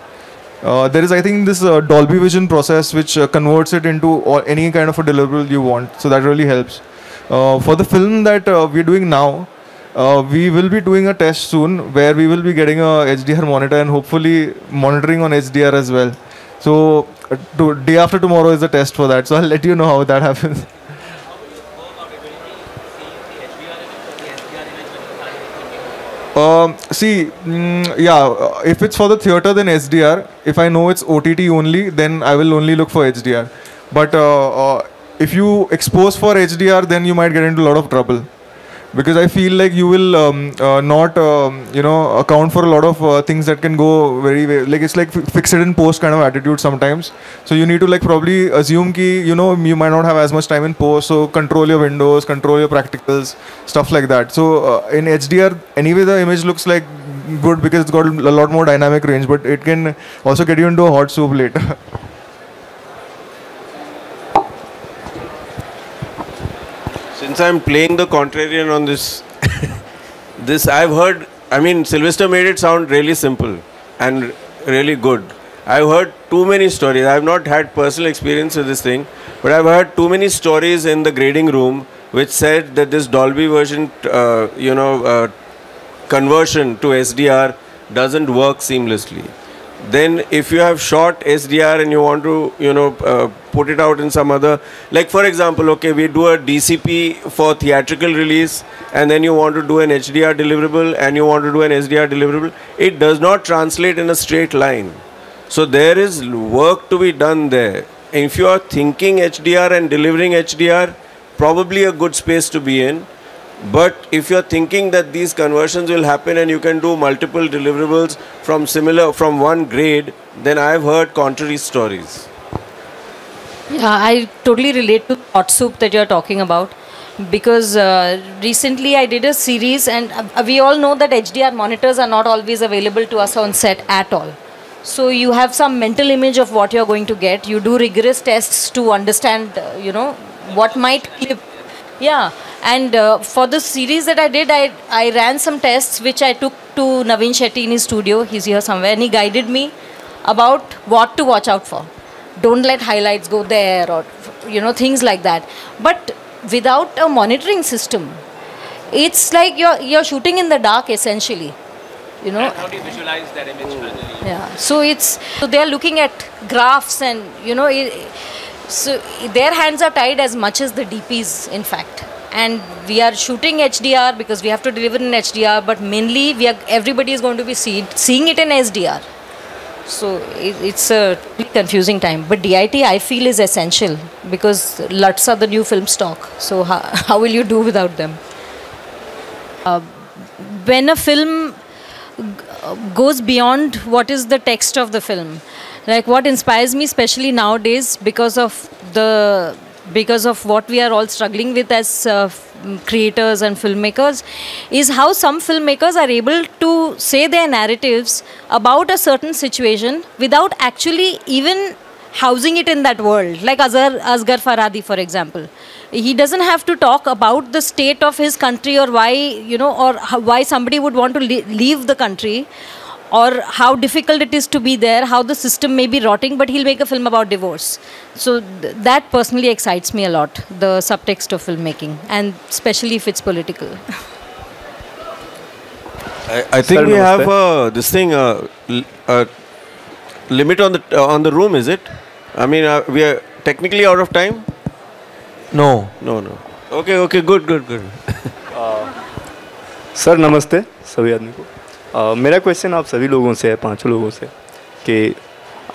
There is, I think, this Dolby Vision process which converts it into any kind of a deliverable you want. So that really helps. For the film that we're doing now, we will be doing a test soon where we will be getting a HDR monitor and hopefully monitoring on HDR as well. So day after tomorrow is the test for that. So I'll let you know how that happens. If it's for the theater, then SDR. If I know it's OTT only, then I will only look for HDR. But if you expose for HDR, then you might get into a lot of trouble. Because I feel like you will not, account for a lot of things that can go like it's like fix it in post kind of attitude sometimes. So you need to like probably assume ki, you might not have as much time in post, so control your windows, control your practicals, stuff like that. So in HDR, anyway, the image looks like good because it's got a lot more dynamic range, but it can also get you into a hot soup later. Since I'm playing the contrarian on this, I've heard, I mean, Sylvester made it sound really simple and really good. I've heard too many stories. I've not had personal experience with this thing, but I've heard too many stories in the grading room which said that this Dolby version, conversion to SDR doesn't work seamlessly. Then if you have shot SDR and you want to, put it out in some other, like for example, okay, we do a DCP for theatrical release, and then you want to do an HDR deliverable and you want to do an SDR deliverable, it does not translate in a straight line. So there is work to be done there. If you are thinking HDR and delivering HDR, probably a good space to be in. But if you're thinking that these conversions will happen and you can do multiple deliverables from one grade, then I've heard contrary stories. Yeah, I totally relate to hot soup that you're talking about, because recently I did a series, and we all know that HDR monitors are not always available to us on set at all. So you have some mental image of what you're going to get. You do rigorous tests to understand, what might clip. Yeah, and for the series that I did, I ran some tests which I took to Naveen Shetty in his studio. He's here somewhere, and he guided me about what to watch out for. Don't let highlights go there, or things like that. But without a monitoring system, it's like you're shooting in the dark essentially. And how do you visualize that image finally? Yeah, so they're looking at graphs, and so their hands are tied as much as the DPs, in fact. And we are shooting HDR because we have to deliver in HDR, but mainly everybody is going to be seeing it in SDR. So it's a confusing time. But DIT, I feel, is essential because LUTs are the new film stock. So how will you do without them? When a film goes beyond what is the text of the film, like what inspires me, especially nowadays, because of what we are all struggling with as creators and filmmakers, is how some filmmakers are able to say their narratives about a certain situation without actually even housing it in that world. Like Asghar Farhadi, for example. He doesn't have to talk about the state of his country, or why, why somebody would want to leave the country, or how difficult it is to be there, how the system may be rotting, but he'll make a film about divorce. So that personally excites me a lot, the subtext of filmmaking, and especially if it's political. I think we have this thing, limit on the room, is it? I mean, we are technically out of time? No. Okay, good. Sir नमस्ते सभी आदमी को। मेरा question आप सभी लोगों से है, 5 लोगों से, कि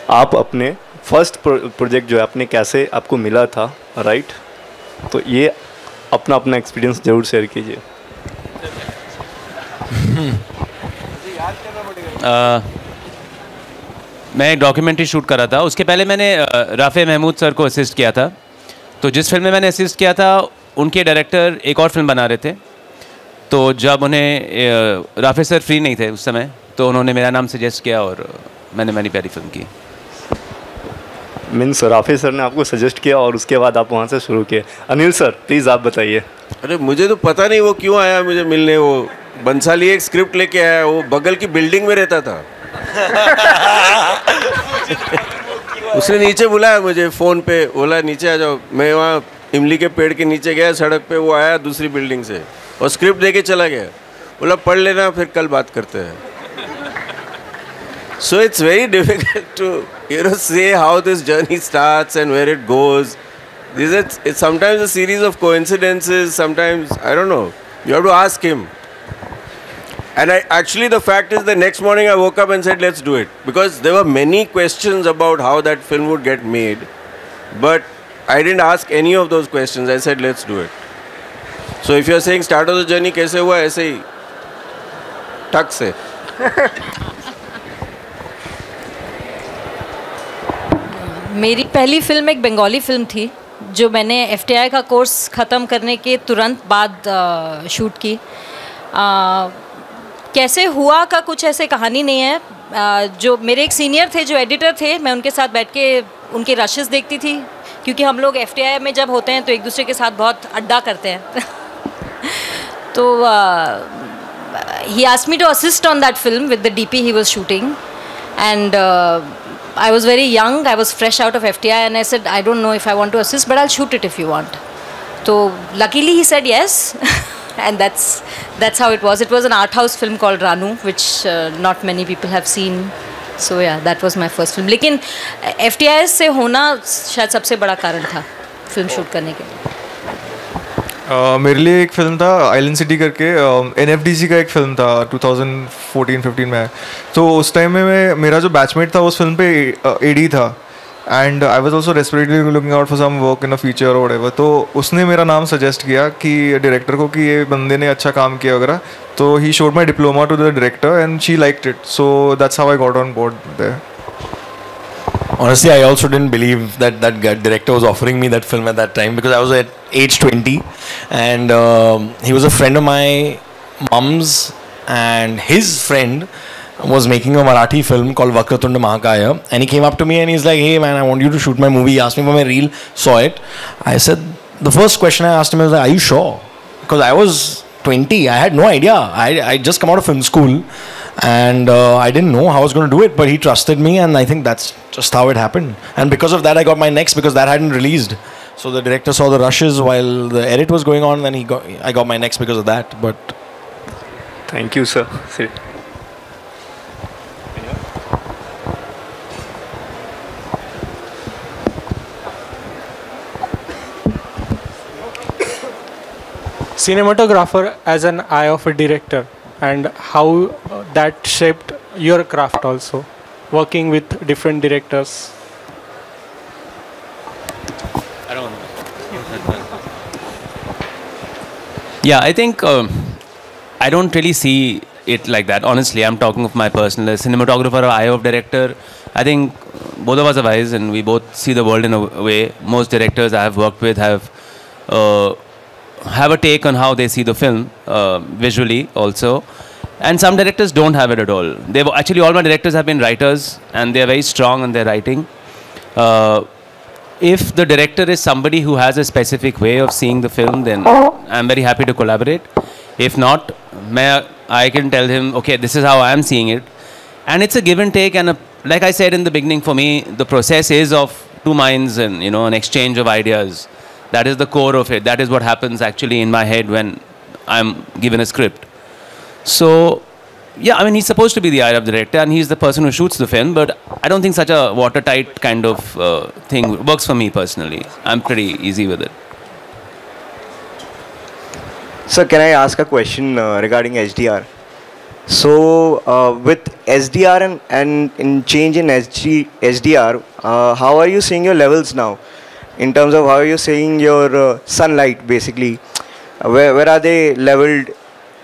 आप अपने फर्स्ट प्रोजेक्ट जो है आपने कैसे आपको मिला था, राइट? तो ये अपना एक्सपीरियंस ज़रूर शेयर कीजिए। मैं एक डॉक्यूमेंट्री शूट कर रहा था। उसके पहले मैंने राफ़े महमूद सर को असिस्ट किया था। तो जिस फिल्म में मैंने असिस्ट किया था, उनके डायरेक्टर एक और फिल्म बना रहे थे। तो जब उन्हें राफ़े सर फ्री नहीं थे उस समय, तो उन्होंने मेरा नाम सजेस्ट किया और मैंने मैंने प्यारी फिल्म की। मीन्स राफ़े सर ने आपको सजेस्ट किया और उसके बाद आप वहाँ से शुरू किए। अनिल सर प्लीज़ आप बताइए। अरे मुझे तो पता नहीं वो क्यों आया मुझे मिलने। वो बंसाली एक स्क्रिप्ट लेके आया, वो बगल की बिल्डिंग में रहता था। उसने नीचे बुलाया मुझे फ़ोन पे, बोला नीचे आ जाओ। मैं वहाँ इमली के पेड़ के नीचे गया, सड़क पे वो आया दूसरी बिल्डिंग से और स्क्रिप्ट देके चला गया। बोला पढ़ लेना, फिर कल बात करते हैं। So it's very difficult to say how this journey starts and where it goes. It's sometimes a series of coincidences. Sometimes I don't know. You have to ask him. And actually the fact is the next morning I woke up and said let's do it, because there were many questions about how that film would get made, but I didn't ask any of those questions. I said let's do it. So if you're saying start of the journey कैसे हुआ, ऐसे ही ठक से। मेरी पहली film एक Bengali film थी जो मैंने FTI का कोर्स ख़त्म करने के तुरंत बाद शूट की। कैसे हुआ का कुछ ऐसे कहानी नहीं है। जो मेरे एक सीनियर थे जो एडिटर थे, मैं उनके साथ बैठ के उनके रशेस देखती थी, क्योंकि हम लोग FTI में जब होते हैं तो एक दूसरे के साथ बहुत अड्डा करते हैं। तो he asked me to assist on that film with the DP he was shooting, and I was very young, I was fresh out of FTI, and I said I don't know if I want to assist, but I'll shoot it if you want. So luckily he said yes. And that's how it was. It was an art house film called Ranu, which not many people have seen. So yeah, that was my first film. लेकिन FTI से होना शायद सबसे बड़ा कारण था film shoot करने के लिए। मेरे लिए एक फिल्म था आइलैंड सिटी करके, NFDC का एक फिल्म था 2014-15 में। तो उस टाइम में मेरा जो बैचमेट था उस फिल्म पे AD था। and I was also desperately looking out for some work in a feature or whatever. तो उसने मेरा नाम suggest किया कि director को कि ये बंदे ने अच्छा काम किया वगैरह. तो he showed my diploma to the director and she liked it. So that's how I got on board there. Honestly, I also didn't believe that that director was offering me that film at that time, because I was at age 20, and he was a friend of my mum's, and his friend was making a Marathi film called Vakratunda Mahakaya, and he came up to me and he's like, "Hey man, I want you to shoot my movie." He asked me for my reel, saw it. I said, the first question I asked him was like, "Are you sure?" Because I was 20, I had no idea. I just come out of film school, and I didn't know how I was going to do it, but he trusted me, and I think that's just how it happened. And because of that, I got my next, because that hadn't released. So the director saw the rushes while the edit was going on, and I got my next because of that. But thank you, sir. Cinematographer as an eye of a director, and how that shaped your craft also, working with different directors. I don't know. Yeah, I think I don't really see it like that. Honestly, I'm talking of my personal cinematographer or eye of director. I think both of us are wise, and we both see the world in a way. Most directors I have worked with have a take on how they see the film visually also, and some directors don't have it at all. They've actually, all my directors have been writers, and they are very strong in their writing. If the director is somebody who has a specific way of seeing the film, then I'm very happy to collaborate. If not, I can tell him, okay, this is how I'm seeing it, and it's a give and take. And like I said in the beginning, for me, the process is of two minds and an exchange of ideas. That is the core of it. That is what happens actually in my head when I'm given a script. So, yeah, I mean, he's supposed to be the eye of the director, and he's the person who shoots the film, but I don't think such a watertight kind of thing works for me personally. I'm pretty easy with it. Sir, can I ask a question regarding HDR? So, with SDR and in change in HDR, how are you seeing your levels now? In terms of how you're seeing your sunlight, basically, where are they leveled,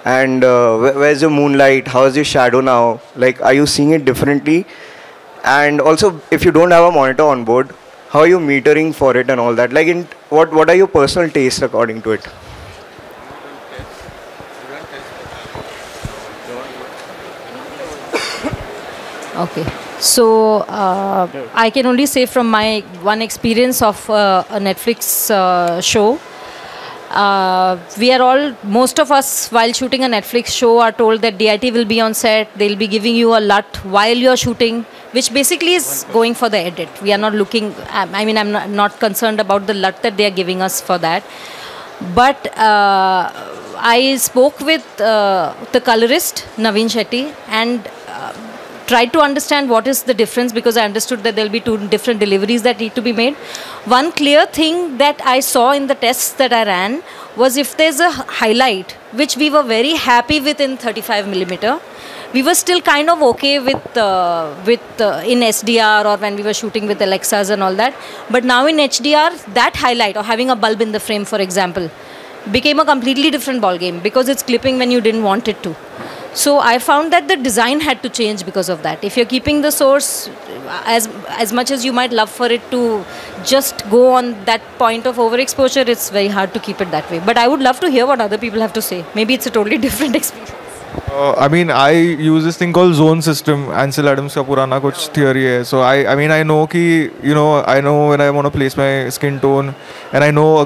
and where's your moonlight? How is your shadow now? Like, are you seeing it differently? And also, if you don't have a monitor on board, how are you metering for it and all that? Like, what are your personal tastes according to it? Okay. So I can only say from my one experience of a Netflix show. Most of us, while shooting a Netflix show, are told that DIT will be on set. They'll be giving you a LUT while you're shooting, which basically is going for the edit. We are not looking. I mean, I'm not concerned about the LUT that they are giving us for that. But I spoke with the colorist Naveen Shetty and tried to understand what is the difference, because I understood that there'll be two different deliveries that need to be made. One clear thing that I saw in the tests that I ran was, if there's a highlight, which we were very happy with in 35mm, we were still kind of okay with in SDR or when we were shooting with Alexas and all that. But now in HDR, that highlight, or having a bulb in the frame, for example, became a completely different ball game, because it's clipping when you didn't want it to. So I found that the design had to change because of that. If you're keeping the source, as much as you might love for it to just go on that point of overexposure, it's very hard to keep it that way. But I would love to hear what other people have to say. Maybe it's a totally different experience. I mean, I use this thing called zone system. Ansel Adams का पुराना कुछ theory है. So I mean, I know कि I know when I want to place my skin tone, and I know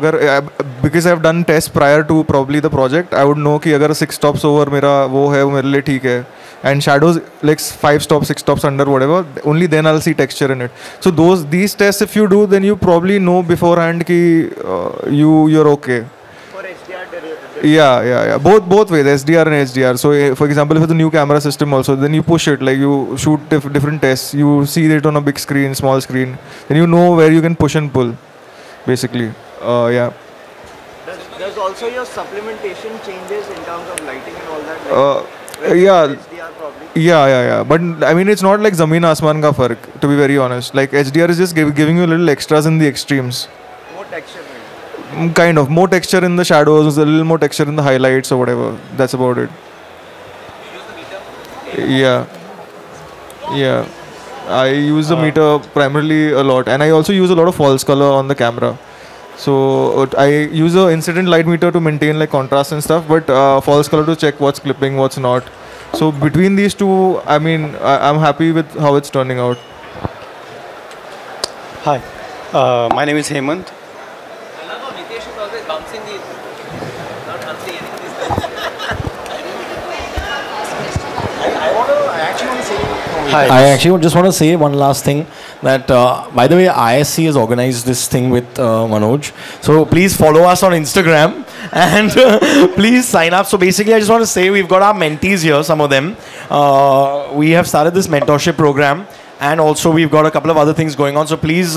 because I've done tests prior to probably the project, I would know कि अगर 6 stops over मेरा वो है, वो मेरे लिए ठीक है, and shadows like 5 stops, 6 stops under, whatever, only then I'll see texture in it. So these tests, if you do, then you probably know beforehand कि you're okay. Yeah. Both ways, SDR and HDR. So, for example, if it's a new camera system also, then you push it, like you shoot different tests. You see it on a big screen, small screen. Then you know where you can push and pull, basically. Yeah. Does also your supplementation changes in terms of lighting and all that? Yeah. Yeah. But I mean, it's not like Zameen Asman ka fark, to be very honest. Like HDR is just giving you little extras in the extremes. More texture. Kind of more texture in the shadows, a little more texture in the highlights or whatever. That's about it. Yeah. Yeah. I use the meter primarily a lot, and I also use a lot of false color on the camera. So I use a incident light meter to maintain like contrast and stuff, but false color to check what's clipping, what's not. So between these two, I mean, I'm happy with how it's turning out. Hi, my name is Hemant. I actually just want to say one last thing that, by the way, ISC has organized this thing with Manoj. So please follow us on Instagram and please sign up. So basically, I just want to say we've got our mentees here, some of them. We have started this mentorship program, and also we've got a couple of other things going on. So please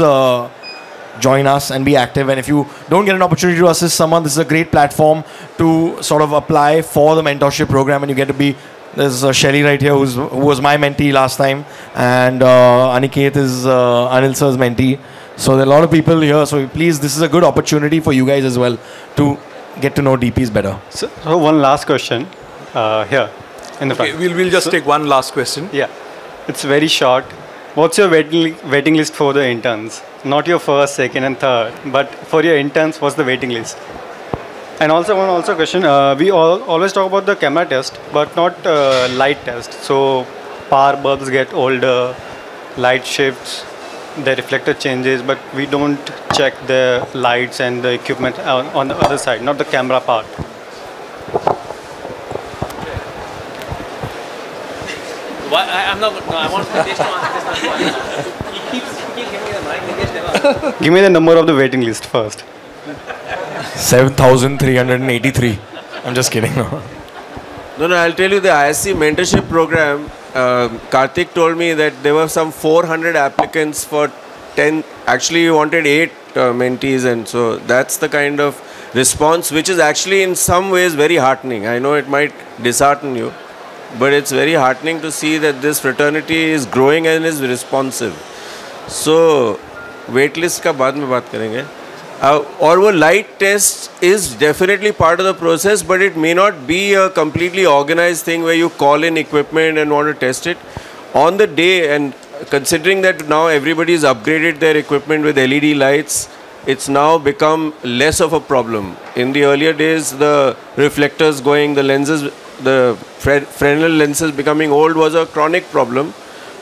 join us and be active. And if you don't get an opportunity to assist someone, this is a great platform to sort of apply for the mentorship program, and you get to be. There's Shelly right here who was my mentee last time, and Aniket is Anil sir's mentee. So there are a lot of people here. So please, this is a good opportunity for you guys as well to get to know DPs better. So one last question here in the front. We'll just take one last question. Yeah, it's very short. What's your waiting list for the interns? Not your first, second, and third, but for your interns, what's the waiting list? And also one question, we always talk about the camera test, but not light test. So power bulbs get older, light shifts, the reflector changes, but we don't check the lights and the equipment on the other side, not the camera part. I'm not. No, I want Nitesh to answer this. He keeps giving me the mic. Nitesh never. Give me the number of the waiting list first. 7,383. I'm just kidding. No, I'll tell you the ISC mentorship program. Karthik told me that there were some 400 applicants for 10. Actually, we wanted 8 mentees, and so that's the kind of response which is actually in some ways very heartening. I know it might dishearten you, but it's very heartening to see that this fraternity is growing and is responsive. So, waitlist का बाद में बात करेंगे. और वो light test is definitely part of the process, but it may not be a completely organized thing where you call in equipment and want to test it on the day. And considering that now everybody's upgraded their equipment with LED lights, it's now become less of a problem. In the earlier days, the reflectors going, the lenses, the Fresnel lenses becoming old was a chronic problem.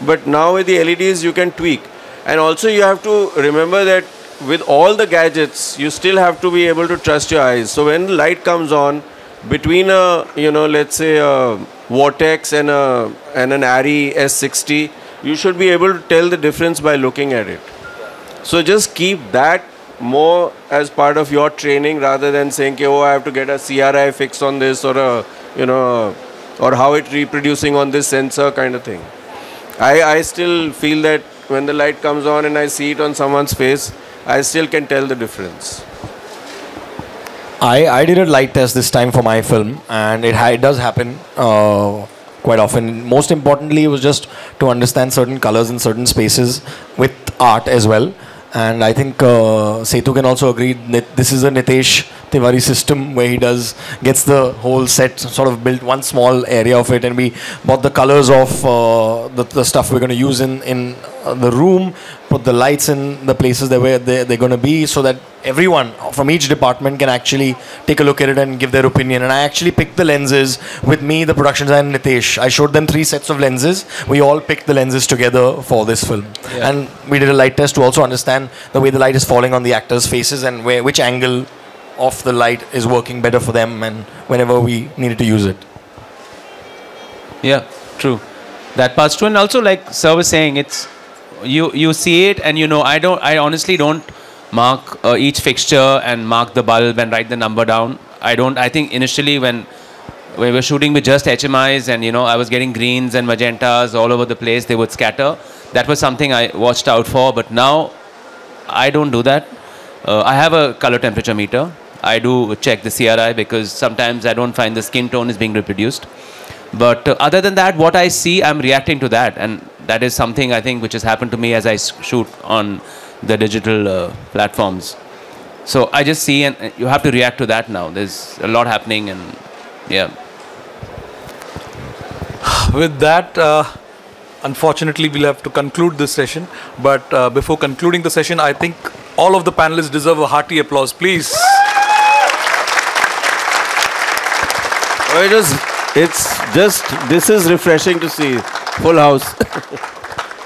But now with the LEDs, you can tweak. And also you have to remember that with all the gadgets, you still have to be able to trust your eyes. So when the light comes on, between a, let's say a Vortex and an ARRI S60, you should be able to tell the difference by looking at it. So just keep that more as part of your training rather than saying, oh, I have to get a CRI fix on this or or how it's reproducing on this sensor kind of thing. I still feel that when the light comes on and I see it on someone's face, I still can tell the difference. I did a light test this time for my film, and it does happen quite often. Most importantly, it was just to understand certain colors in certain spaces with art as well. And I think Setu can also agree that this is a Nitesh Tiwari system where he gets the whole set sort of built one small area of it, and we bought the colors of the stuff we're going to use in the room, put the lights in the places where they're going to be, so that everyone from each department can actually take a look at it and give their opinion. And I actually picked the lenses with me, the production designer, and Nitesh. I showed them 3 sets of lenses. We all picked the lenses together for this film. Yeah. And we did a light test to also understand the way the light is falling on the actors' faces and which angle of the light is working better for them, and whenever we needed to use it. Yeah, true. That part's true. And also, like Sir was saying, it's you see it, and I honestly don't mark each fixture and mark the bulb and write the number down. I think initially when we were shooting with just HMIs and I was getting greens and magentas all over the place, they would scatter. That was something I watched out for, but now I don't do that. I have a color temperature meter. I do check the CRI because sometimes I don't find the skin tone is being reproduced. But other than that, what I see, I'm reacting to that, and that is something I think which has happened to me as I shoot on the digital platforms. So I just see, and you have to react to that now. There's a lot happening, and yeah. With that, unfortunately, we'll have to conclude this session. But before concluding the session, I think all of the panelists deserve a hearty applause, please. This is refreshing to see. Full house.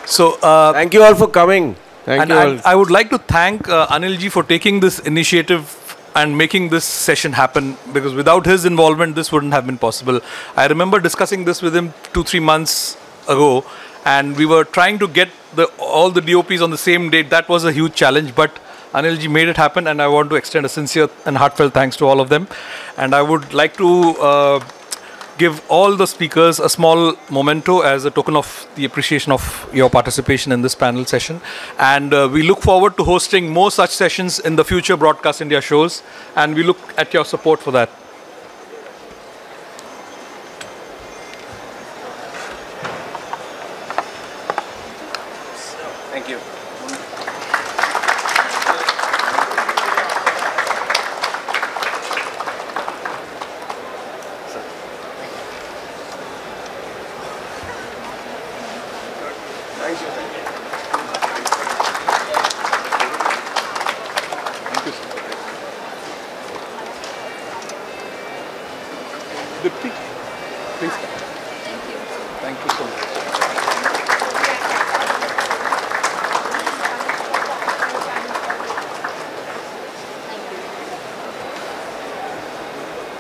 So, thank you all for coming. Thank you all. I would like to thank Anilji for taking this initiative and making this session happen, because without his involvement, this wouldn't have been possible. I remember discussing this with him 2-3 months ago, and we were trying to get all the DOPs on the same date. That was a huge challenge, but Anilji made it happen, and I want to extend a sincere and heartfelt thanks to all of them. And I would like to give all the speakers a small memento as a token of the appreciation of your participation in this panel session. And we look forward to hosting more such sessions in the future Broadcast India shows, and we look at your support for that. Thank you. Dipti, please come. Thank you so much.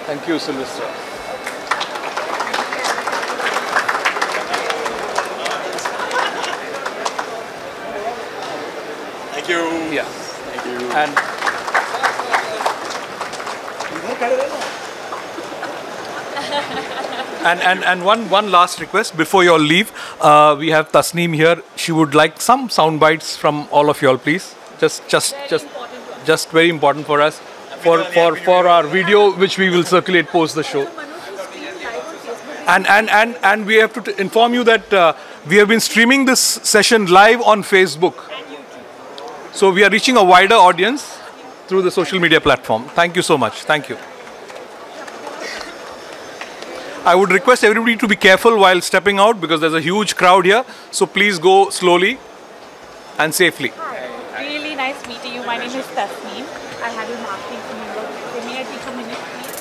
Thank you, Sylvester. Thank you. Yeah. Thank you. And one last request before you all leave. We have Tasneem here. She would like some sound bites from all of you all, please. Just very important for us, for our video, which we will circulate post the show. And we have to inform you that we have been streaming this session live on Facebook. So we are reaching a wider audience through the social media platform. Thank you so much. Thank you. I would request everybody to be careful while stepping out, because there's a huge crowd here. So please go slowly and safely. Really nice meeting you. My name is Tasneem. I had a marketing from Mumbai. May I take a minute, please?